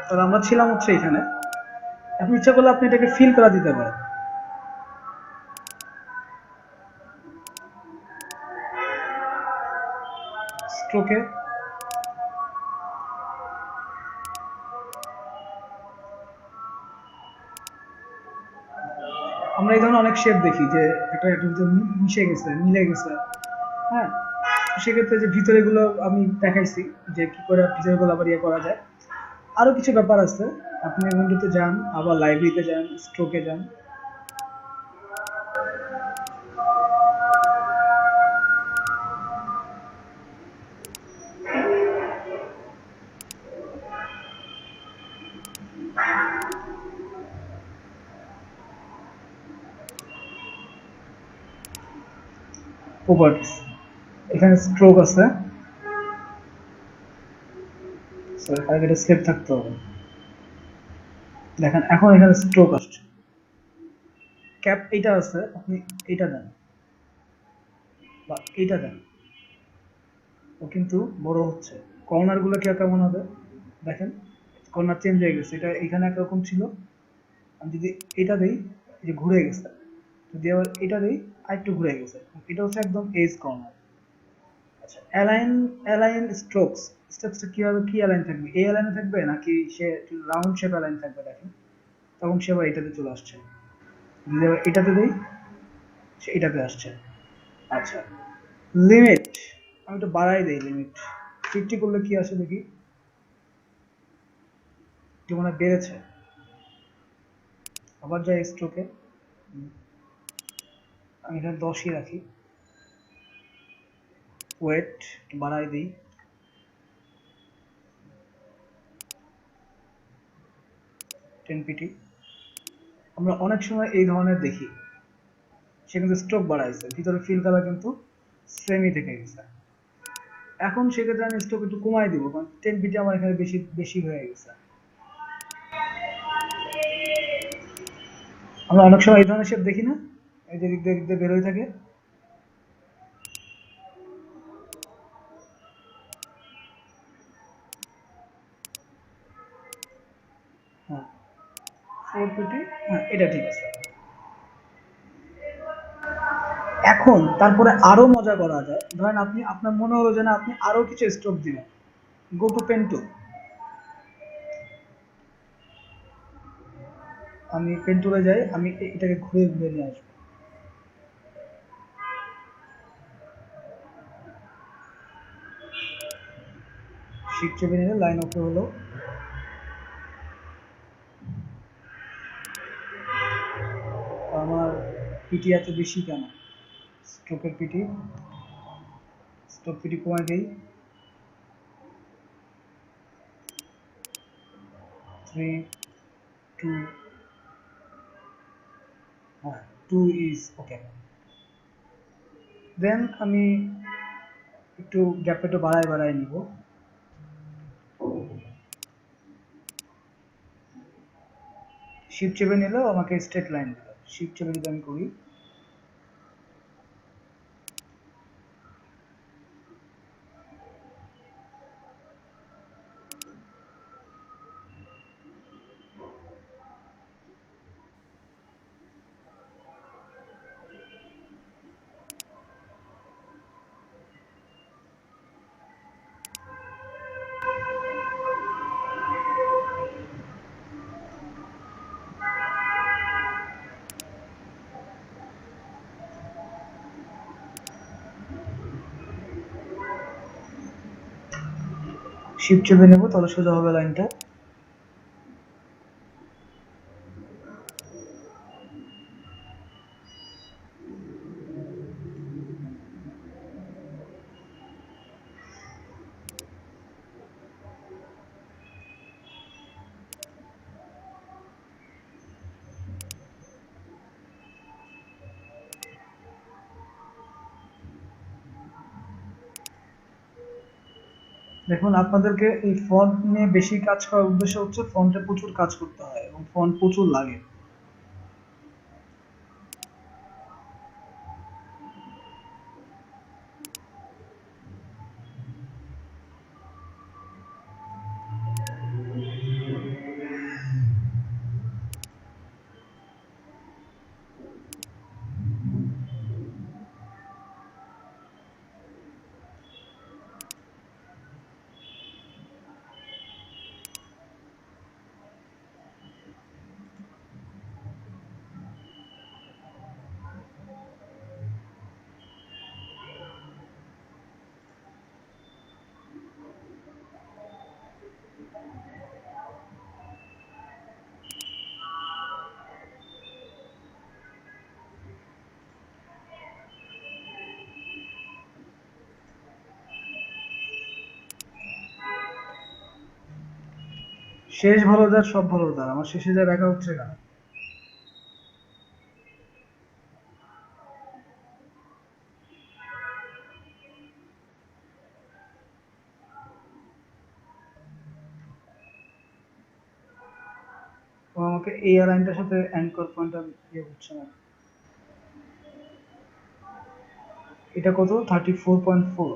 তাহলে আমরা ছিলাম হচ্ছে এখানে, আপনি ইচ্ছা করলে আপনি এটাকে ফিল করা দিতে পারেন, স্ট্রোকে আমরা এই ধরনের অনেক শেপ দেখি যে একটা একটা ভিতরে মিশে গেছে, মিলে গেছে। হ্যাঁ, সেক্ষেত্রে যে ভিতরে গুলো আমি দেখাইছি যে কি করে ভিতরে গুলো আবার ইয়ে করা যায়। আরো কিছু ব্যাপার আছে, আপনি উইন্ডোতে যান, আবার লাইব্রেরিতে যান, স্ট্রোকে যান। প্রপার্টিস, এখানে স্ট্রোক আছে, আগে এটা সেভ থাকতে হবে। দেখেন এখন এখানে স্ট্রোক আসছে, ক্যাপ এইটা আছে, আপনি এইটা দেন বা এইটা দেন, ও কিন্তু বড় হচ্ছে। কর্নার গুলো কি কেমন হবে দেখেন, কর্নার চেঞ্জ হয়ে গেছে, এটা এখানে একরকম ছিল, আমি যদি এটা দেই এই যে ঘুরে গেছে, যদি আবার এটা দেই আরেকটু ঘুরে গেছে, এটা হচ্ছে একদম এজ কর্নার। আচ্ছা, অ্যালাইন, অ্যালাইন স্ট্রোকস, স্ট্রোকসটা কিভাবে কি অ্যালাইন থাকবে, এই অ্যালাইনে থাকবে নাকি সে রাউন্ড শেপ অ্যালাইন থাকবে দেখেন, তখন সে আবার এটাতে চলে আসছে, যদি আবার এটাতে দেই সে এটাতে আসছে। আচ্ছা, লিমিট, আমি একটু বাড়াই দেই লিমিট, 50 করলে কি আসে দেখি, একটু মনে হয় বেড়েছে। আবার যাই স্ট্রোকে, আমি এখানে 10ই রাখি, ওয়েট একটু বাড়াই দিই, 10 পিটি। আমরা অনেক সময় এই ধরনের দেখি, সে কিন্তু স্ট্রোক বাড়াইছে, ভিতরে ফিল কালার কিন্তু সেমই থেকে গেছে। এখন সেক্ষেত্রে আমি স্ট্রোক একটু কমাই দিব, কারণ 10 পিটি আমার এখানে বেশি বেশি হয়ে গেছে। আমরা অনেক সময় এই ধরনের শেপ দেখি না, এই যে দিক দিয়ে বের হয়ে থাকে। হ্যাঁ, 4 পিটি, হ্যাঁ এটা ঠিক আছে। এখন তারপরে আরো মজা করা যায়, ধরেন আপনি আপনার মনে হলো যে না আপনি আরো কিছু স্ট্রোক দিবেন, গো টু পেন টুল, আমি পেন টুলে যাই, আমি এটাকে ঘুরে ঘুরে নিয়ে আসবো, শিফট চেপে নিলে লাইন ওকে হলো। আমার পিটি এত বেশি কেন, স্ট্রোকের পিটি, স্ট্রোক পিটি কমাই দেই, 3, 2, হ্যাঁ 2 ইজ ওকে। দেন আমি একটু গ্যাপটা একটু বাড়ায় বাড়ায় নিব, শিফট চেপে নিলেও আমাকে স্ট্রেট লাইন দিল, শিফট চেপে যদি আমি করি, শিফট চেপে নেব, তাহলে সোজা হবে লাইনটা। দেখুন, আপনাদেরকে এই ফন্ট নিয়ে বেশি কাজ করার উদ্দেশ্য হচ্ছে ফন্টে প্রচুর কাজ করতে হয় এবং ফন্ট প্রচুর লাগে। শেষ ভালো যার সব ভালো যার, আমার শেষে যা দেখা হচ্ছে না। ও আমাকে এই লাইনটার সাথে অ্যাঙ্কর পয়েন্টার ইয়ে হচ্ছে না। এটা কত? 34.4।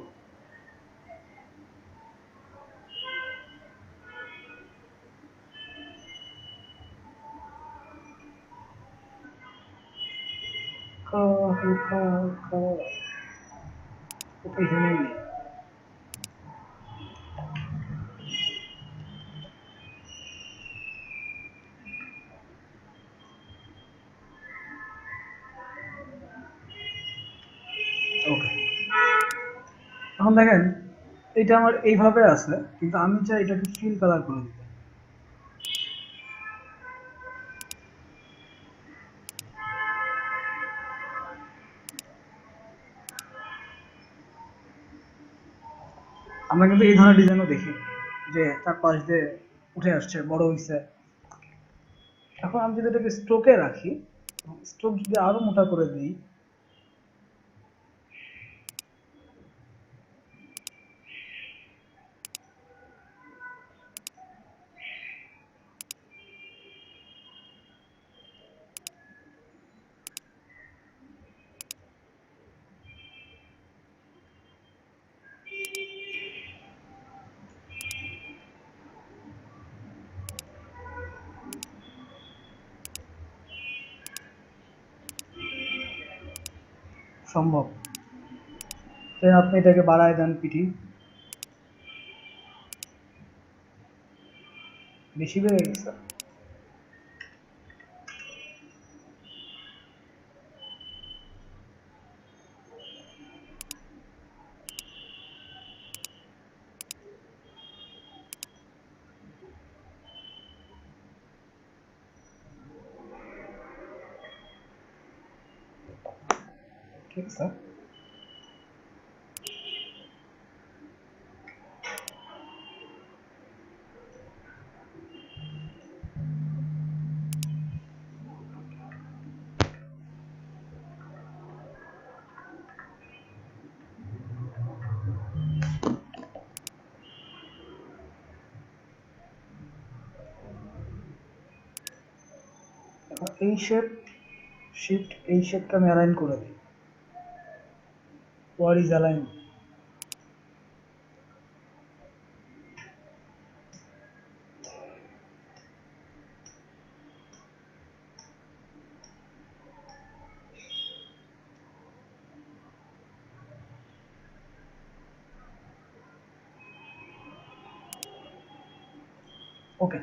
এখানে নেই। ওকে, এখন দেখেন এটা আমার এইভাবে আছে, কিন্তু আমি চাই এটাকে ফিল কালার করে দিতে। আমরা কিন্তু এই ধরনের ডিজাইনও দেখি যে তার পাশ দিয়ে উঠে আসছে, বড় হইছে। এখন আমি যদি এটাকে স্ট্রোকে রাখি, স্ট্রোক যদি আরো মোটা করে দিই, সম্ভব। তাই আপনি এটাকে বাড়ায় দেন পিটি, বেশি বেড়ে গেছে। ঠিক আছে, এখন এই শেপ, শিফট এই শেপটা আমি অ্যালাইন করে দিই। What is align? Okay,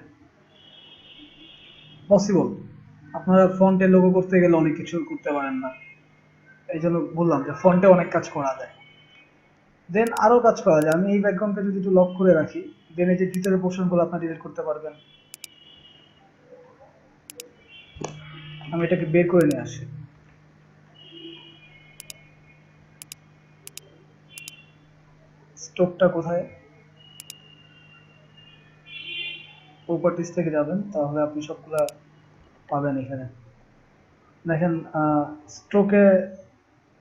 possible. আপনারা ফন্টে লোগো করতে গেলে অনেক কিছু করতে পারেন না, এই জন্য বললাম যে ফন্টে অনেক কাজ করা যায়। দেন আরো কাজ করা যায়, আমি এই ব্যাকগ্রাউন্ডটা যদি একটু লক করে রাখি, দেন এই যে ভিতরের পোর্শনগুলো আপনার ডিলিট করতে পারবেন। আমি এটাকে বের করে নিয়ে আসি। স্টোকটা কোথায়? প্রপার্টিস থেকে যাবেন, তাহলে আপনি সবগুলা পাবেন এখানে। দেখেন স্ট্রোকে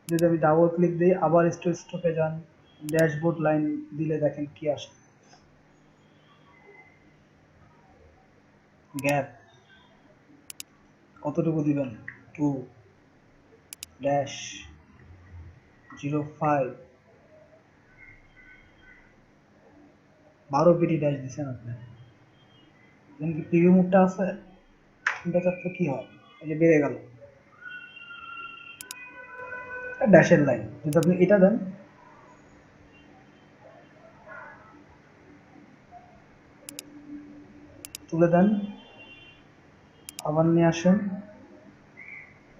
যদি আমি ডাবল ক্লিক দিই, আবার স্ট্রোকে যান, ড্যাশবোর্ড লাইন দিলে দেখেন কি আসে। গ্যাপ কতটুকু দিবেন? 2-05, 12 পিটি ড্যাশ দিচ্ছেন আপনি। দেন কি প্রিভিউ মোডটা আছে? এটা চাপলে কি হয়? এই যে বেড়ে গেল ড্যাশের লাইন। যদি আপনি এটা দেন, তুলে দেন, আবার নিয়ে আসেন,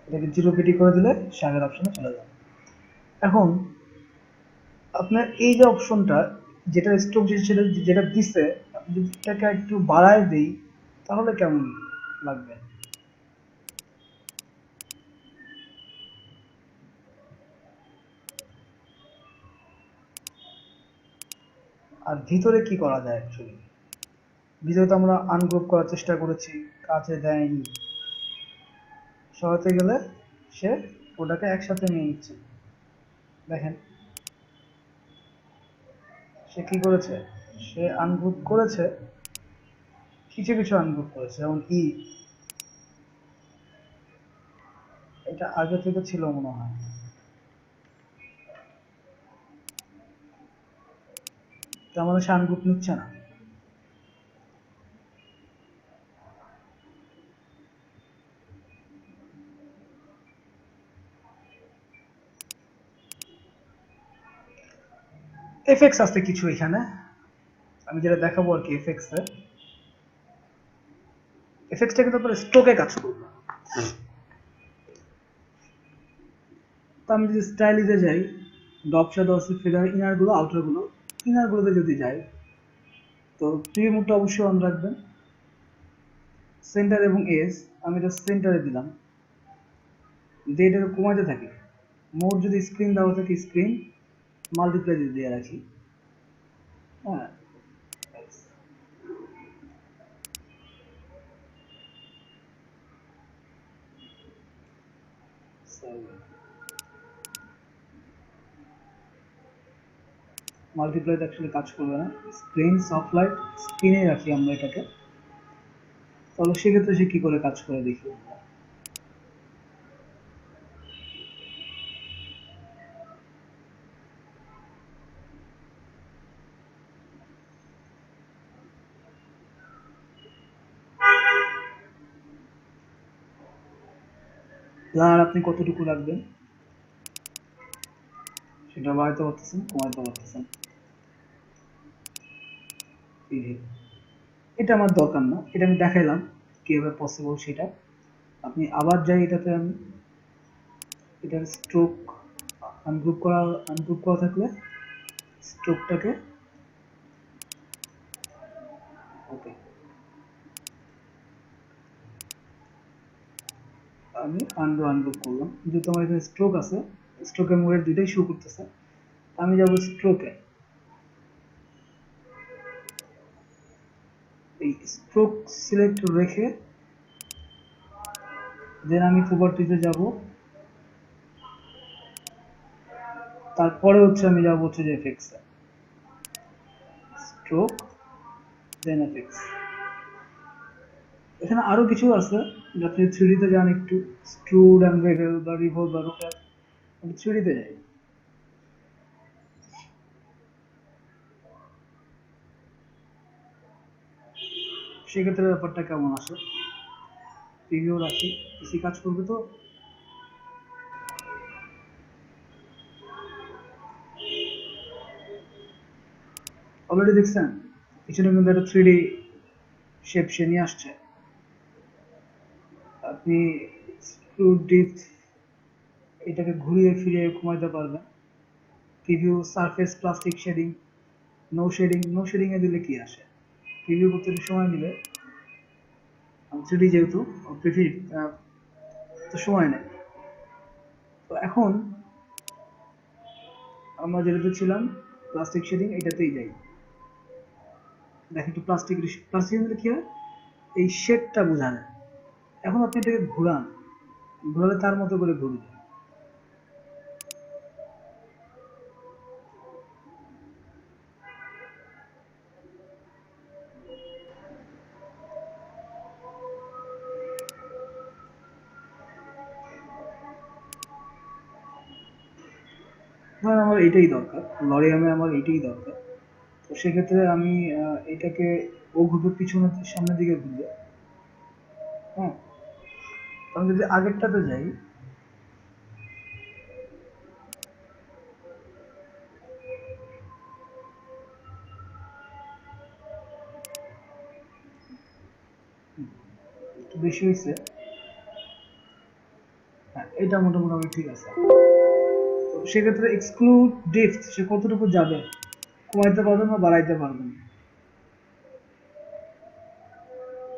এটাকে 0 পিটি করে দিলে সে আগের অপশনে চলে যাবে। এখন আপনার এই যে অপশনটা, যেটা স্ট্রোক সেটা যেটা দিছে, আপনি যদি এটাকে একটু বাড়ায় দিই তাহলে কেমন লাগবে? আর ভিতরে কি করা যায় অ্যাকচুয়ালি? ভিডিওতে আমরা আনগ্রুপ করার চেষ্টা করেছি, কাজে দেয়নি। সরাতে গেলে সে ওটাকে একসাথে নিয়ে নিচ্ছে। দেখেন সে কি করেছে, সে আনগ্রুপ করেছে, কিছু কিছু আনগ্রুপ করেছে, যেমন এটা আগে থেকে ছিল মনে হয়। তার মানে সে আনগ্রুপ নিচ্ছে না। এফএক্স আছে কিছু এখানে, আমি যেটা দেখাবো আর কি। এফএক্সটা কিন্তু আপনার স্ট্রোকে কাজ করবে। তো আমি যদি স্টাইলিজে যাই, ডপ শ্যাডো আছে, ফিলার, ইনার গুলো, আউটার গুলো, ইনার গুলোতে যদি যাই, তো প্রিভিউ মোডটা অবশ্যই অন রাখবেন। সেন্টার এবং এজ আমি এটা সেন্টারে দিলাম, দিয়ে এটাকে কমাতে থাকি। মোড যদি স্ক্রিন দেওয়া থাকে, স্ক্রিন মাল্টিপ্লাই দিয়ে রাখি। হ্যাঁ, মাল্টিপ্লাইতে অ্যাকচুয়ালি কাজ করবে না। স্ক্রিন সফট লাইট স্ক্রিনে রাখি আমরা এটাকে, তাহলে সেক্ষেত্রে সে কি করে কাজ করে দেখি। ব্লার আপনি কতটুকু রাখবেন সেটা বাড়াতে পারতেছেন, কমাতে পারতেছেন। এটা আমার দরকার না, এটা আমি দেখাইলাম কিভাবে পসিবল সেটা। আপনি আবার যাই এটাতে, আমি এটার স্ট্রোক আনগ্রুপ করা থাকলে স্ট্রোকটাকে ওকে আমি আনগ্রুপ করলাম। যেহেতু আমার এখানে স্ট্রোক আছে, স্ট্রোকের মোডের দুইটাই শো করতেছে, আমি যাব স্ট্রোকে। এই স্ট্রোক সিলেক্ট রেখে দেন আমি প্রপার্টিতে যাব, তারপরে হচ্ছে আমি যাব হচ্ছে যে এফএক্সে, স্ট্রোক দেন এফএক্স। এখানে আরো কিছু আছে, আপনি থ্রিডিতে যান একটু, স্ট্রুড অ্যান্ড রেভেল বা রিভোল বা রোটার, আমি থ্রিডিতে যাই। সেক্ষেত্রে ব্যাপারটা কেমন আসে, প্রিভিউ রাখি, পিসি কাজ করবে তো। অলরেডি দেখছেন পিছনে কিন্তু একটা 3D শেপ সে নিয়ে আসছে। আপনি স্ক্রু ডিপ এটাকে ঘুরিয়ে ফিরিয়ে কমাতে পারবেন। Preview surface plastic shading, no shading এ দিলে কি আসে, প্রিভিউ করতে একটু সময় নেবে, 3D যেহেতু প্রিভিউ তো সময় নেয়। তো এখন আমরা যেটাতে ছিলাম প্লাস্টিক শেডিং, এটাতেই যাই। দেখেন একটু প্লাস্টিক দিলে কি হয়, এই শেডটা বোঝা যায়। এখন আপনি এটাকে ঘোরালে তার মতো করে ঘুরবে। ধরেন আমার এটাই দরকার, লরিয়ামে আমার এটাই দরকার। তো সেক্ষেত্রে আমি এটাকে ও ঘুরবে পিছনের সামনের দিকে ঘুরবে। হ্যাঁ, আমি যদি আগেরটাতে যাই, একটু বেশি হয়েছে। হ্যাঁ, এটা মোটামুটি ঠিক আছে। তো সেক্ষেত্রে এক্সক্লুড ডেপথ সে কতটুকু যাবে, কমাইতে পারবেন বা বাড়াইতে পারবেন।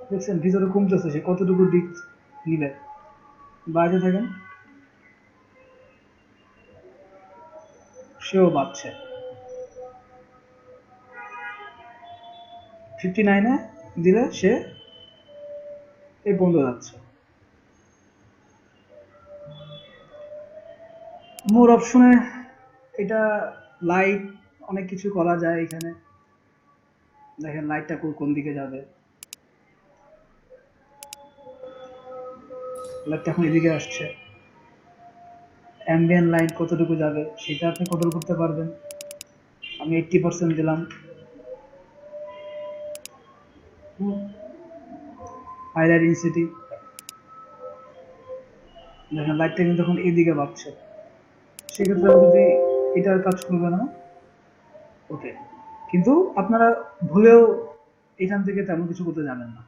দেখছেন ভিতরে কমতেছে, সে কতটুকু ডেপথ নিবে, বাড়াইতে থাকেন, সেও বাড়ছে। 59-এ দিলে সে এই পর্যন্ত যাচ্ছে। মোর অপশনে এটা লাইট অনেক কিছু করা যায় এখানে। দেখেন লাইটটা কোন দিকে যাবে, লাইটটা এখন এদিকে আসছে। অ্যাম্বিয়েন্ট লাইট কতটুকু যাবে সেটা আপনি কন্ট্রোল করতে পারবেন। আমি 80% দিলাম। হাইলাইট ইনসিটি, দেখেন লাইটটা কিন্তু এখন এদিকে বাড়ছে। সেক্ষেত্রে যদি এটার কাজ করবে না, ওকে। কিন্তু আপনারা ভুলেও এখান থেকে তেমন কিছু করতে জানেন না,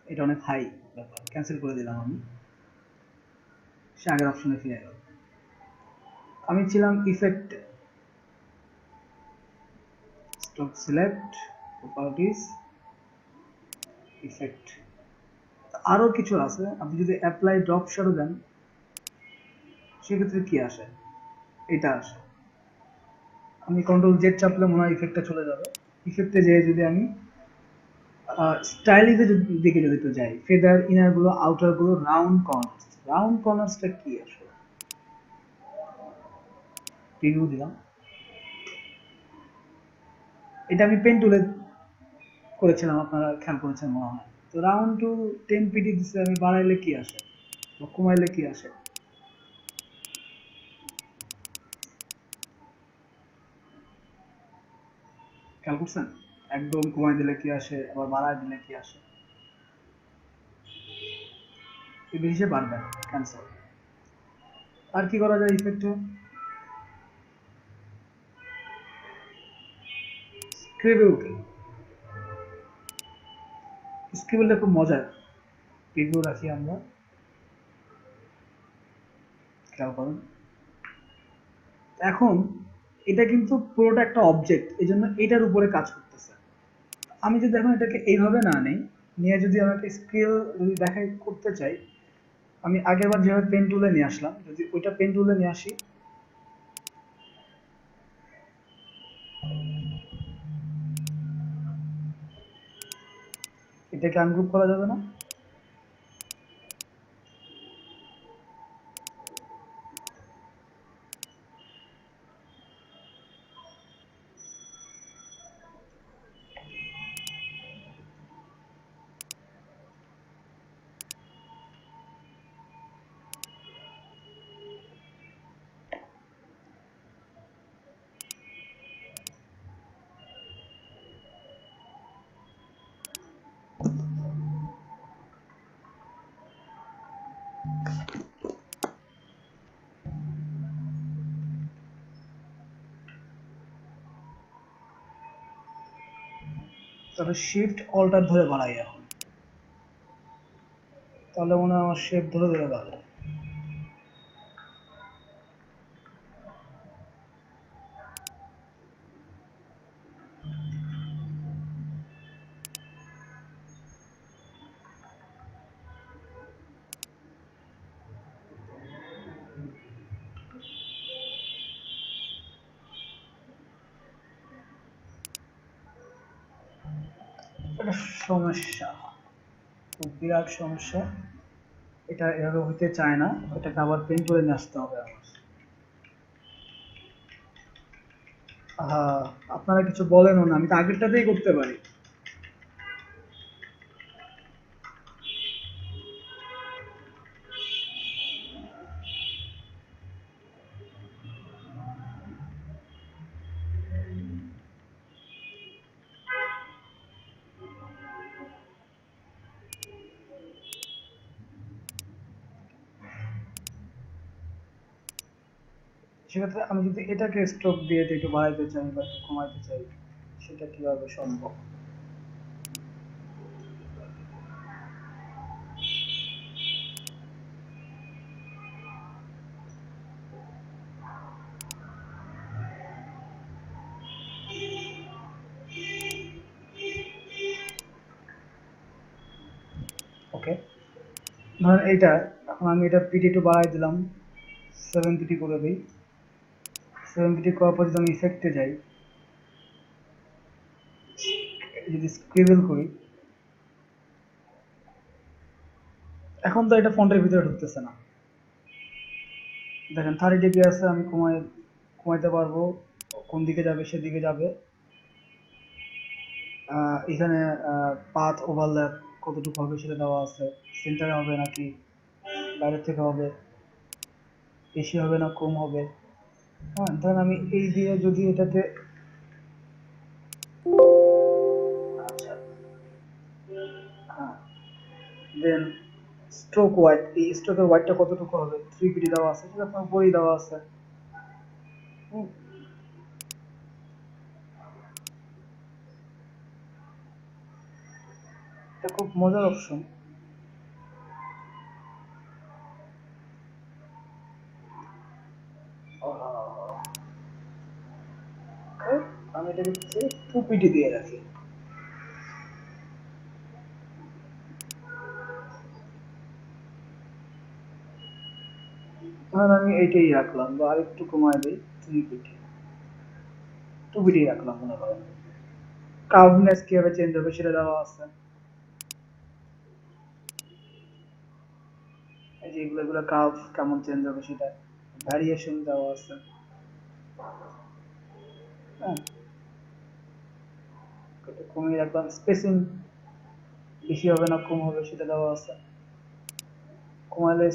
এটা অনেক হাই ব্যাপার, ক্যান্সেল করে দিলাম আমি। সে আগের অপশনে ফিরে গেল। আমি ছিলাম effect, stock select, properties, effect. আরো কিছু আছে, আপনি যদি অ্যাপ্লাই ড্রপ শ্যাডো দেন সেক্ষেত্রে কি আসে, এটা আসে। আমি কন্ট্রোল জেড চাপলে মনে হয় ইফেক্টটা চলে যাবে। ইফেক্টে যেয়ে যদি আমি স্টাইলিজের দিকে যদি একটু যাই, ফেদার ইনার গুলো, আউটার গুলো, রাউন্ড কর্নার্সটা কি আসলে, প্রিভিউ দিলাম। এটা আমি পেন টুলে করেছিলাম, আপনারা খেয়াল করেছেন মনে হয়। তো রাউন্ড টু 10 পিটি দিচ্ছে, আমি বাড়াইলে কি আসে বা কমাইলে কি আসে, খেয়াল করছেন? একদম কমাই দিলে কি আসে, আবার বাড়াই দিলে কি আসে। এই জিনিসে পারবেন ক্যান্সেল। আর কি করা যায় ইফেক্টে, স্ক্রিবেল কি, স্ক্রিবেলটা খুব মজার। প্রিভিউ রাখি আমরা, খেয়াল করুন। এখন এটা কিন্তু পুরোটা একটা অবজেক্ট, এই জন্য এটার উপরে কাজ করতেছে। আমি যদি এখন এটাকে এইভাবে না নেই, নিয়ে যদি আমি একটা স্কেল যদি দেখাই করতে চাই, আমি আগেরবার যেভাবে পেন টুলে নিয়ে আসলাম, যদি ওইটা পেন টুলে নিয়ে আসি, এটাকে আনগ্রুপ করা যাবে না? তবে শিফট অল্টার ধরে বাড়াই এখন, তাহলে মনে হয় আমার শেপ ধরে ধরে বাড়বে। এটা সমস্যা, খুব বিরাট সমস্যা। এটা এভাবে হইতে চায় না, এটাকে আবার পেন করে নিয়ে আসতে হবে আমার। আপনারা কিছু বলেনও না, আমি তো আগেরটাতেই করতে পারি। সেক্ষেত্রে আমি যদি এটাকে স্ট্রোক দিয়ে একটু বাড়াইতে চাই বা একটু কমাইতে চাই, সেটা কিভাবে সম্ভব? ওকে, ধরেন এইটা, এখন আমি এটা পিটি একটু বাড়াই দিলাম, 7 পিটি করে দিই। 7 পিটি করার পর যদি আমি ইফেক্টে যাই, যদি স্ক্রিবল করি, এখন তো এটা ফন্টের ভিতরে ঢুকতেছে না। দেখেন 30 ডিগ্রি আছে, আমি কমাইতে পারবো, কোন দিকে যাবে সেদিকে যাবে। এখানে পাথ ওভারল্যাপ কতটুকু হবে সেটা দেওয়া আছে, সেন্টারে হবে নাকি বাইরের থেকে হবে, বেশি হবে না কম হবে। হ্যাঁ, ধরেন আমি এই দিয়ে যদি এটাতে, আচ্ছা হ্যাঁ, দেন স্ট্রোক ওয়াইড, এই স্ট্রোকের ওয়াইডটা কতটুকু হবে 3 পিটি দেওয়া আছে, সেটা আপনার বই দেওয়া আছে। হুম, এটা খুব মজার অপশন। আমি এটাকে 2 পিটি দিয়ে রাখি। ধরেন আমি এইটাই রাখলাম, বা আরেকটু কমায় দিই, 3 পিটি, 2 পিটি রাখলাম মনে করেন। কার্ভনেস কিভাবে চেঞ্জ হবে সেটা দেওয়া আছে, এই যে এগুলো কার্ভ কেমন চেঞ্জ হবে সেটা ভ্যারিয়েশন দেওয়া আছে। হ্যাঁ, এটা কমিয়ে রাখলাম, স্পেসিং বেশি হবে না কম হবে সেটা দেওয়া আছে, কমাইলে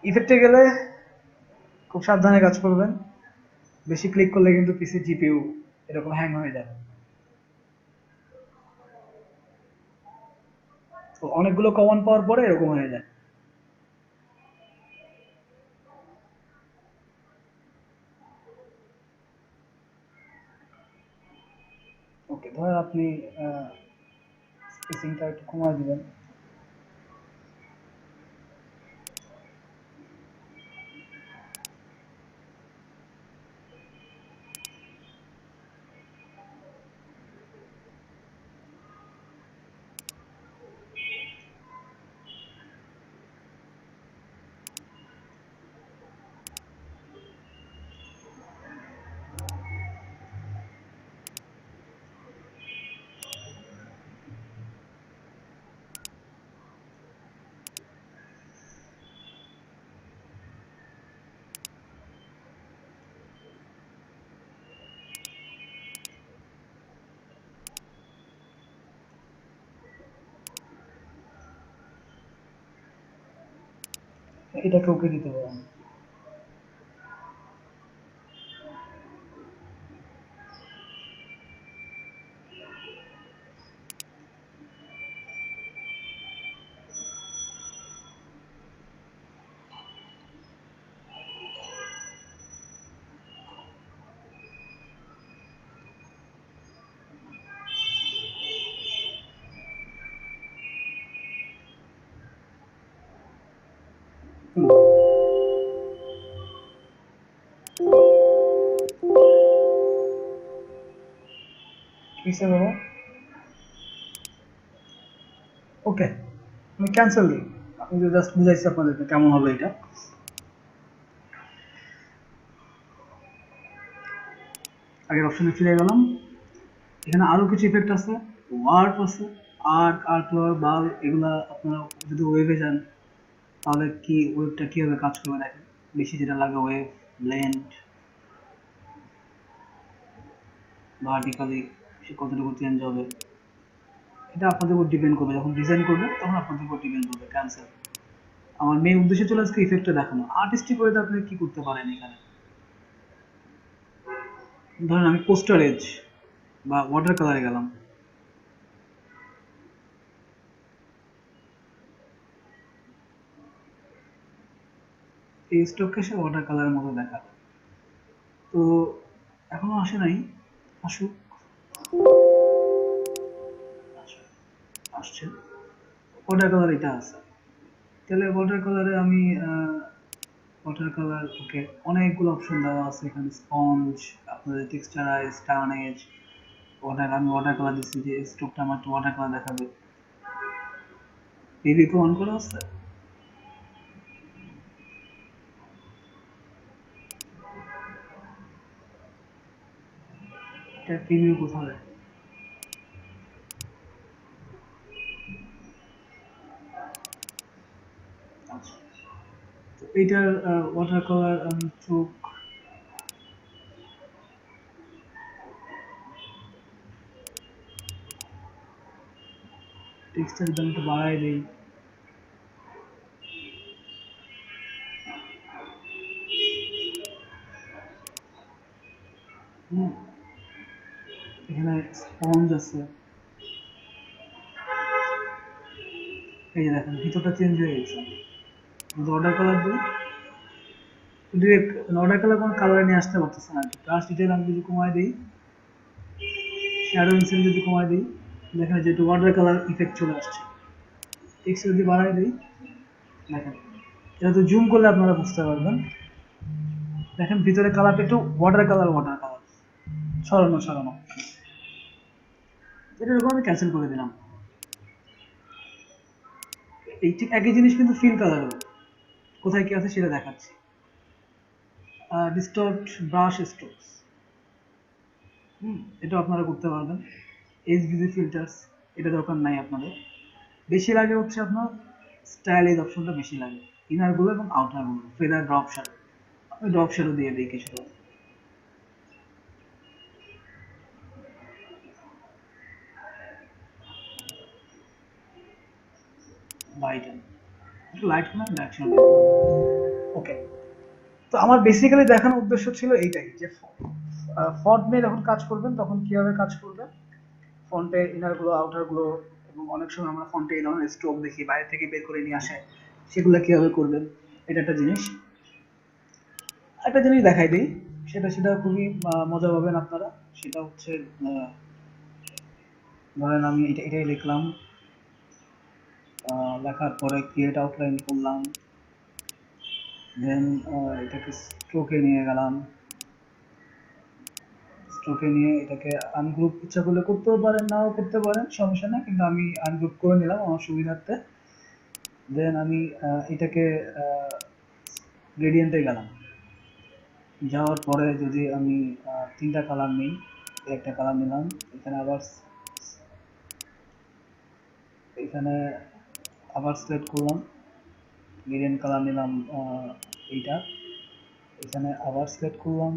ইফেক্টে গেলে খুব সাবধানে কাজ করবেন, বেশি ক্লিক করলে কিন্তু পিসি জিপিইউ এরকম হ্যাং হয়ে যাবে। তো অনেকগুলো কমান্ড পাওয়ার পরে এরকম হয়ে যায়। ওকে, ধরেন আপনি স্পেসিংটা একটু কমায় দিবেন। এটাকে ওকে দিতে পারেন। হুম, কিসে বাবা? ওকে, আমি ক্যান্সেল দিই। আমি তো জাস্ট বুঝাইছি আপনাদেরকে কেমন হবে এটা। আগের অপশনে ফিরে গেলাম। এখানে আরো কিছু ইফেক্ট আছে, ওয়ার্প আছে, আর্ক, আর্ক ফ্লোর, বাল, এগুলা আপনারা যদি ওয়েভে যান তাহলে কি ওয়েভটা কিভাবে কাজ করবে দেখেন। বেশি যেটা লাগে ওয়েভ, ব্লেন্ড, ভার্টিক্যালি সে কতটুকু চেঞ্জ হবে, এটা আপনাদের উপর ডিপেন্ড করবে। যখন ডিজাইন করবে তখন আপনাদের উপর ডিপেন্ড করবে। ক্যান্সেল। আমার মেইন উদ্দেশ্য ছিল আজকে ইফেক্টটা দেখানো। আর্টিস্টিক ওয়েতে আপনি কি করতে পারেন এখানে, ধরেন আমি পোস্টার এজ বা ওয়াটার কালারে গেলাম, এই স্টককে সে ওয়াটার কালারের মতো দেখাবে। তো এখনো আসে নাই, আসুক। আচ্ছা, আসছে। ওয়াটার কালার এটা আছে, তাহলে ওয়াটার কালারে আমি ওয়াটার কালার, ওকে, অনেকগুলো অপশন দেওয়া আছে এখানে, স্পঞ্জ, আপনাদের টেক্সচারাইজ, টার্নেজ, আমি ওয়াটার কালার দিচ্ছি যে স্ট্রোকটা আমার একটু ওয়াটার কালার দেখাবে। বেবি অন করা আছে, এটা প্রিভিউ কোথায়? আচ্ছা, তো এইটার ওয়াটার কালার আমি চোখ টেক্সটের দামটা বাড়াই দেই। হুম, এখানে স্পঞ্জ আছে, এই যে দেখেন ভিতরটা চেঞ্জ হয়ে গেছে। যদি অর্ডার কালার দিই, ডিরেক্ট অর্ডার কালার কোনো কালার নিয়ে আসতে পারতেছে না। ব্রাশ ডিটেল আমি যদি কমায় দিই, শ্যাডো ইনসেল যদি কমায় দিই, দেখেন যে একটু ওয়াটার কালার ইফেক্ট চলে আসছে। টেক্সট যদি বাড়াই দিই, দেখেন এটা তো জুম করলে আপনারা বুঝতে পারবেন। দেখেন ভিতরে কালারটা একটু ওয়াটার কালার ছড়ানো ছড়ানো। এটা এরকম আমি ক্যান্সেল করে দিলাম। এই ঠিক একই জিনিস কিন্তু ফিল কালারও কোথায় কি আছে সেটা দেখাচ্ছি। ডিস্টর্ট ব্রাশ স্ট্রোকস, এটা আপনারা করতে পারবেন। এইচবিসি ফিল্টার্স, এটা দরকার নাই আপনাদের। বেশি লাগে হচ্ছে আপনার স্টাইলাইজ অপশনটা বেশি লাগে, ইনারগুলো এবং আউটারগুলো। ফেদার ড্রপ শ্যাডো, আমি ড্রপ শ্যাডো দিয়ে দিই কিছুটা। লাইটেন, একটু লাইট কোনো ডাইরেকশন। ওকে, তো আমার বেসিক্যালি দেখানোর উদ্দেশ্য ছিল এইটাই যে ফন্ট নিয়ে যখন কাজ করবেন তখন কিভাবে কাজ করবেন, ফন্টে ইনার গুলো আউটার গুলো, এবং অনেক সময় আমরা ফন্টে এই ধরনের স্ট্রোক দেখি বাইরে থেকে বের করে নিয়ে আসে, সেগুলো কিভাবে করবেন। এটা একটা জিনিস। একটা জিনিস দেখাই দিই, সেটা খুবই মজা পাবেন আপনারা। সেটা হচ্ছে ধরেন আমি এটাই লিখলাম, লেখার পরে ক্রিয়েট আউটলাইন করলাম, দেন এটাকে স্ট্রোকে নিয়ে গেলাম, স্ট্রোকে নিয়ে এটাকে আনগ্রুপ ইচ্ছা করলে করতেও পারেন, নাও করতে পারেন, সমস্যা নেই, কিন্তু আমি আনগ্রুপ করে নিলাম আমার সুবিধার্থে। দেন আমি এটাকে গ্রেডিয়েন্টে গেলাম, যাওয়ার পরে যদি আমি তিনটা কালার নিই, একটা কালার নিলাম, এখানে আবার সিলেক্ট করলাম, গ্রেডিয়েন্ট কালার নিলাম এইটা, এখানে আবার সিলেক্ট করলাম,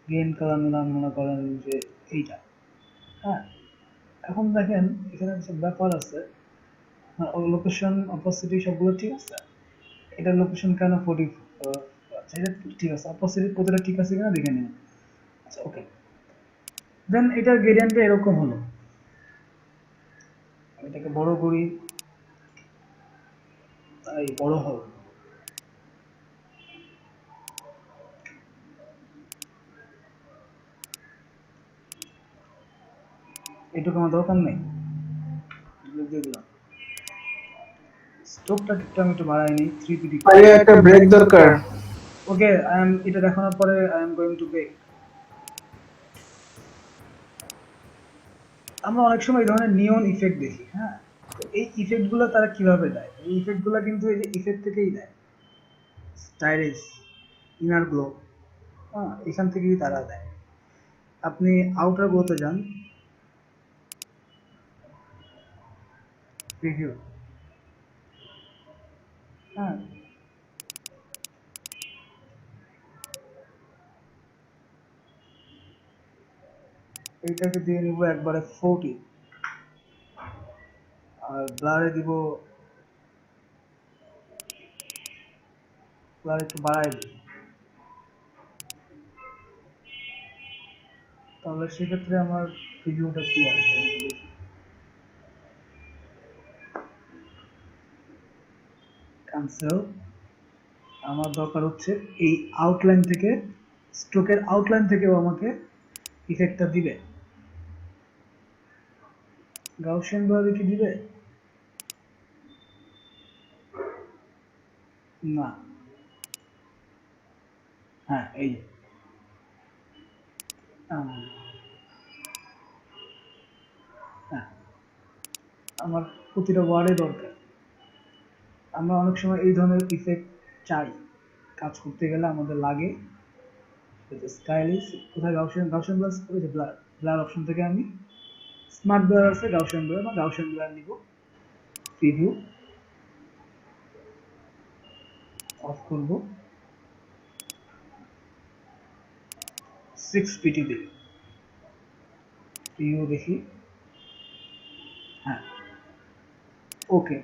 গ্রেডিয়েন্ট কালার নিলাম মনে করেন যে এইটা। হ্যাঁ, এখন দেখেন এখানে কিছু ব্যাপার আছে, লোকেশন অপোসিটি সবগুলো ঠিক আছে। এটার লোকেশন কেন 40, আচ্ছা এটা ঠিক আছে, অপোসিটি প্রতিটা ঠিক আছে কিনা দেখে নিন। আচ্ছা ওকে, দেন এটার গ্রেডিয়েন্টটা এরকম হলো। আমি এটাকে বড় করি, তাই বড় হলো। এটুকু আমার দরকার নেই, দিয়ে দিলাম। স্ট্রোকটা আমি একটু বাড়াই নিই, 3 পিডি। আরে একটা ব্রেক দরকার। ওকে, এটা দেখানোর পরে I am going to break. আমরা অনেক সময় এই ধরনের নিয়ন ইফেক্ট দেখি, হ্যাঁ, তো এই ইফেক্টগুলো তারা কিভাবে দেয়? এই ইফেক্টগুলো কিন্তু এই যে ইফেক্ট থেকেই দেয়, স্টাইলিশ, ইনার গ্লো, হ্যাঁ, এখান থেকেই তারা দেয়। আপনি আউটার গ্লোতে যান, প্রিভিউ, হ্যাঁ, এইটাকে দিয়ে নিব একবারে 40, আর ব্লারে দিব, ব্লার একটু বাড়াই দিই, তাহলে সেক্ষেত্রে আমার প্রিভিউটা কি আসবে। ক্যান্সেল। আমার দরকার হচ্ছে এই আউটলাইন থেকে, স্ট্রোকের আউটলাইন থেকেও আমাকে ইফেক্টটা দিবে। গাউসিয়ান ব্লারে কি দিবে? না, হ্যাঁ এই যে, হ্যাঁ, আমার প্রতিটা ওয়ার্ডে দরকার। আমরা অনেক সময় এই ধরনের ইফেক্ট চাই, কাজ করতে গেলে আমাদের লাগে। স্টাইলিশ কোথায়? গাউসিয়ান ব্লার, ওই যে ব্লার, ব্লার অপশন থেকে আমি স্মার্ট ব্লার আছে, গাউসিয়ান ব্লার বা গাউসিয়ান ব্লার নিব। প্রিভিউ অফ করব, 6 পিটি দিই, প্রিভিউ দেখি, হ্যাঁ ওকে।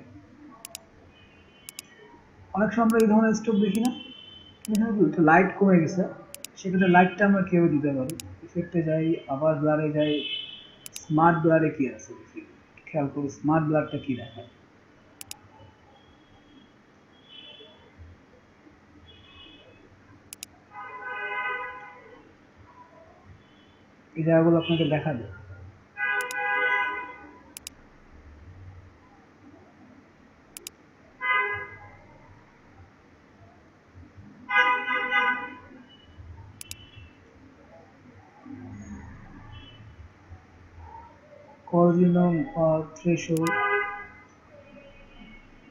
অনেক সময় আমরা এই ধরনের স্টোভ দেখি না, এখানে লাইট কমে গেছে, সেক্ষেত্রে লাইটটা আমরা কিভাবে দিতে পারি। ইফেক্টে যাই, আবার ব্লারে যাই, স্মার্ট ব্লারে কি আছে দেখি, খেয়াল করি স্মার্ট ব্লারটা কি দেখায়। এই জায়গাগুলো আপনাকে দেখাবে। কর্ডিনাম থ্রেশহোল্ড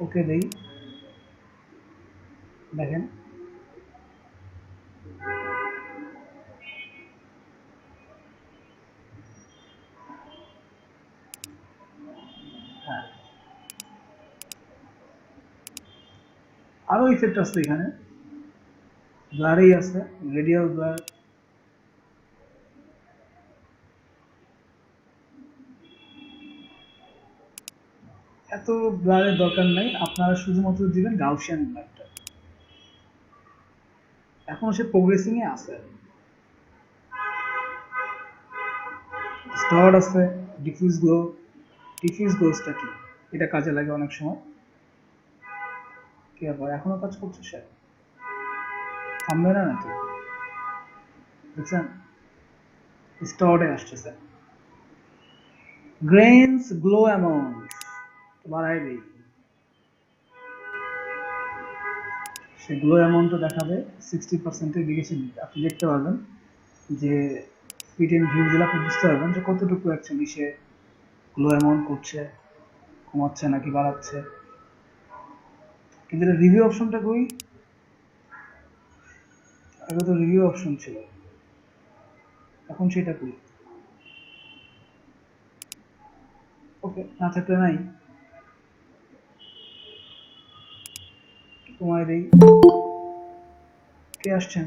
ওকে দেই, দেখেন হ্যাঁ, আরো ইফেক্ট আছে এখানে, ব্লারেই আছে, রেডিয়াল ব্লার, এত ব্লারের দরকার নাই, আপনারা শুধুমাত্র দিবেন গাউসিয়ান ব্লারটা। এখন সে প্রোগ্রেসিং এ আছে, স্টার্ট আছে, ডিফিউজ গ্লো। ডিফিউজ গ্লোসটা কি, এটা কাজে লাগে অনেক সময়। কি ব্যাপার, এখনো কাজ করছে সে, থামবে না নাকি? দেখছেন স্টার্টে আসতেছে। গ্রেনস গ্লো অ্যামাউন্ট বাড়াই দিই, সে গ্লো অ্যামাউন্টটা দেখাবে 60%-এর দিকে। আপনি দেখতে পারবেন যে ফিট এন্ড ভিউ দিলে আপনি বুঝতে পারবেন যে কতটুকু অ্যাকচুয়ালি সে গ্লো অ্যামাউন্ট করছে, কমাচ্ছে নাকি বাড়াচ্ছে। কিন্তু এটা রিভিউ অপশনটা কই, আগে তো রিভিউ অপশন ছিল, এখন সেটা কই? ওকে, না থাকলে নাই, তোমায় দেই। কে আসছেন?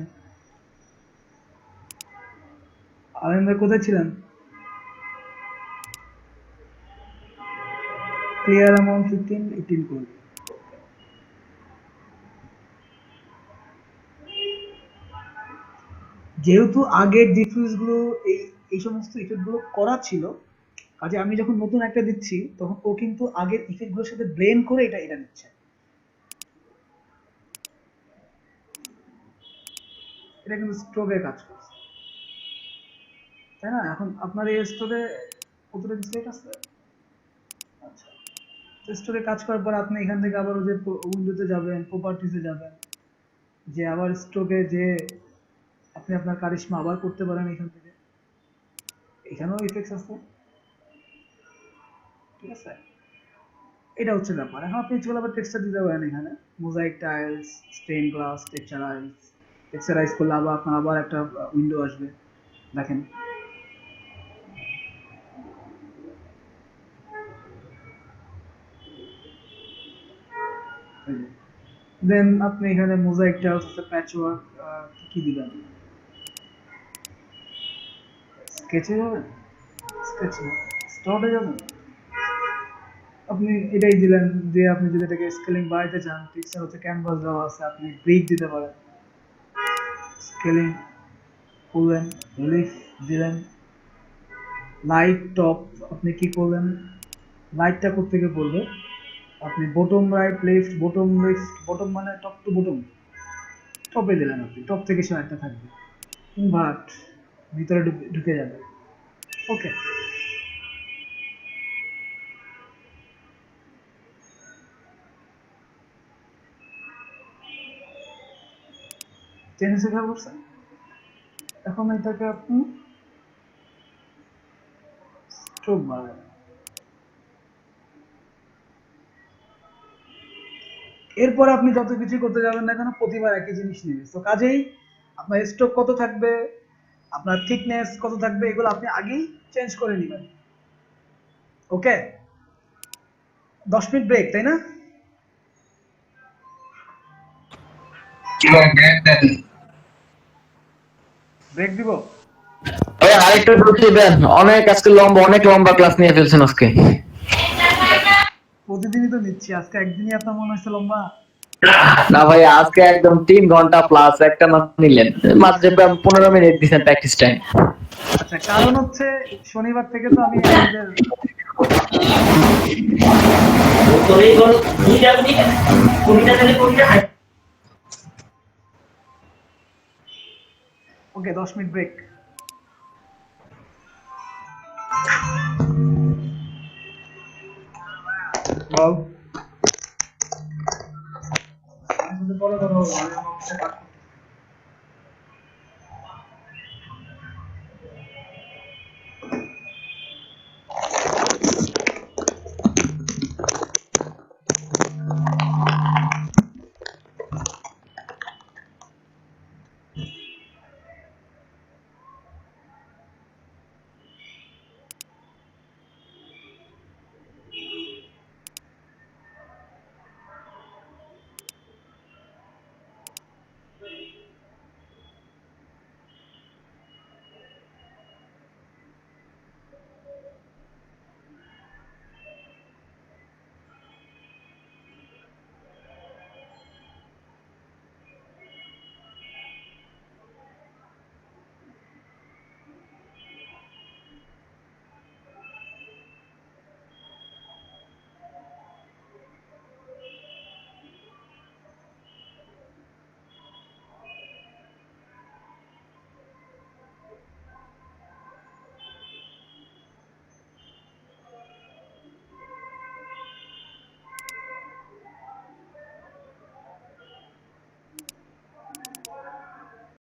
আলেম ভাই কোথায় ছিলেন? ক্লিয়ার অ্যামাউন্ট 15, 18 করে দিই। যেহেতু আগের ডিফিউজ গুলো এই সমস্ত ইফেক্ট গুলো করা ছিল, কাজে আমি যখন নতুন একটা দিচ্ছি তখন ও কিন্তু আগের ইফেক্ট গুলোর সাথে ব্লেন্ড করে এটা এটা দিচ্ছে। এটা কিন্তু স্ট্রোবে কাজ করছে, তাই না? এখন আপনার এই স্ট্রোবে কতটা ডিসলাইক আছে? আচ্ছা, স্ট্রোবে কাজ করার পর আপনি এখান থেকে আবার ওই যে উইন্ডোতে যাবেন, প্রপার্টিজে যাবেন, যে আবার স্ট্রোকে যে আপনি আপনার কারিশমা আবার করতে পারেন এখান থেকে। এখানেও ইফেক্টস আছে, ঠিক আছে? এটা হচ্ছে ব্যাপার। এখন আপনি চলে আবার টেক্সচার দিতে পারেন এখানে, মোজাইক টাইলস, স্টেইন গ্লাস, টেক্সচারাইজ। টেক্সচারাইজ করলে আবার আপনার আবার একটা উইন্ডো আসবে, দেখেন। দেন আপনি এখানে মোজাইক টাইলস আছে, প্যাচওয়ার্ক, কি দিবেন? স্কেচে যাবেন, স্কেচ না, স্টার্টে যাবেন, আপনি এটাই দিলেন। যে আপনি যদি এটাকে স্কেলিং বাড়াইতে চান, টেক্সচার হচ্ছে ক্যানভাস দেওয়া আছে, আপনি ব্রিক দিতে পারেন, স্কেলিং করলেন, রিলিফ দিলেন, লাইট টপ আপনি কি করলেন, লাইটটা কোত্থেকে পড়বে, আপনি bottom right left, bottom left, bottom মানে টপ টু বটম, টপে দিলেন, আপনি টপ থেকে সে একটা থাকবে, বাট ভিতরে ঢুকে যাবে। ওকে, চেঞ্জ শেখা করছেন। এখন এটাকে আপনি স্ট্রোক বাড়াবেন। এরপর আপনি যত কিছু করতে যাবেন না কেন, প্রতিবার একই জিনিস নেবে। তো কাজেই আপনার স্ট্রোক কত থাকবে, আপনার থিকনেস কত থাকবে এগুলো আপনি আগেই চেঞ্জ করে নেবেন। ওকে, 10 মিনিট ব্রেক, তাই না? ব্রেক দিব? ভাই আরেকটু ঢুকিয়ে দেন, অনেক লম্বা ক্লাস নিয়ে ফেলছেন আজকে। প্রতিদিনই তো নিচ্ছি, আজকে একদিনই আপনার মনে হচ্ছে লম্বা? না ভাই, আজকে একদম 3 ঘন্টা প্লাস একটা মাস নিলেন, মাত্র 15 মিনিট দিচ্ছেন প্র্যাকটিস টাইম। আচ্ছা, কারণ হচ্ছে শনিবার থেকে তো আমি আমাদের ওকে 10 মিনিট ব্রেক। বল। পরে কথা বলবো।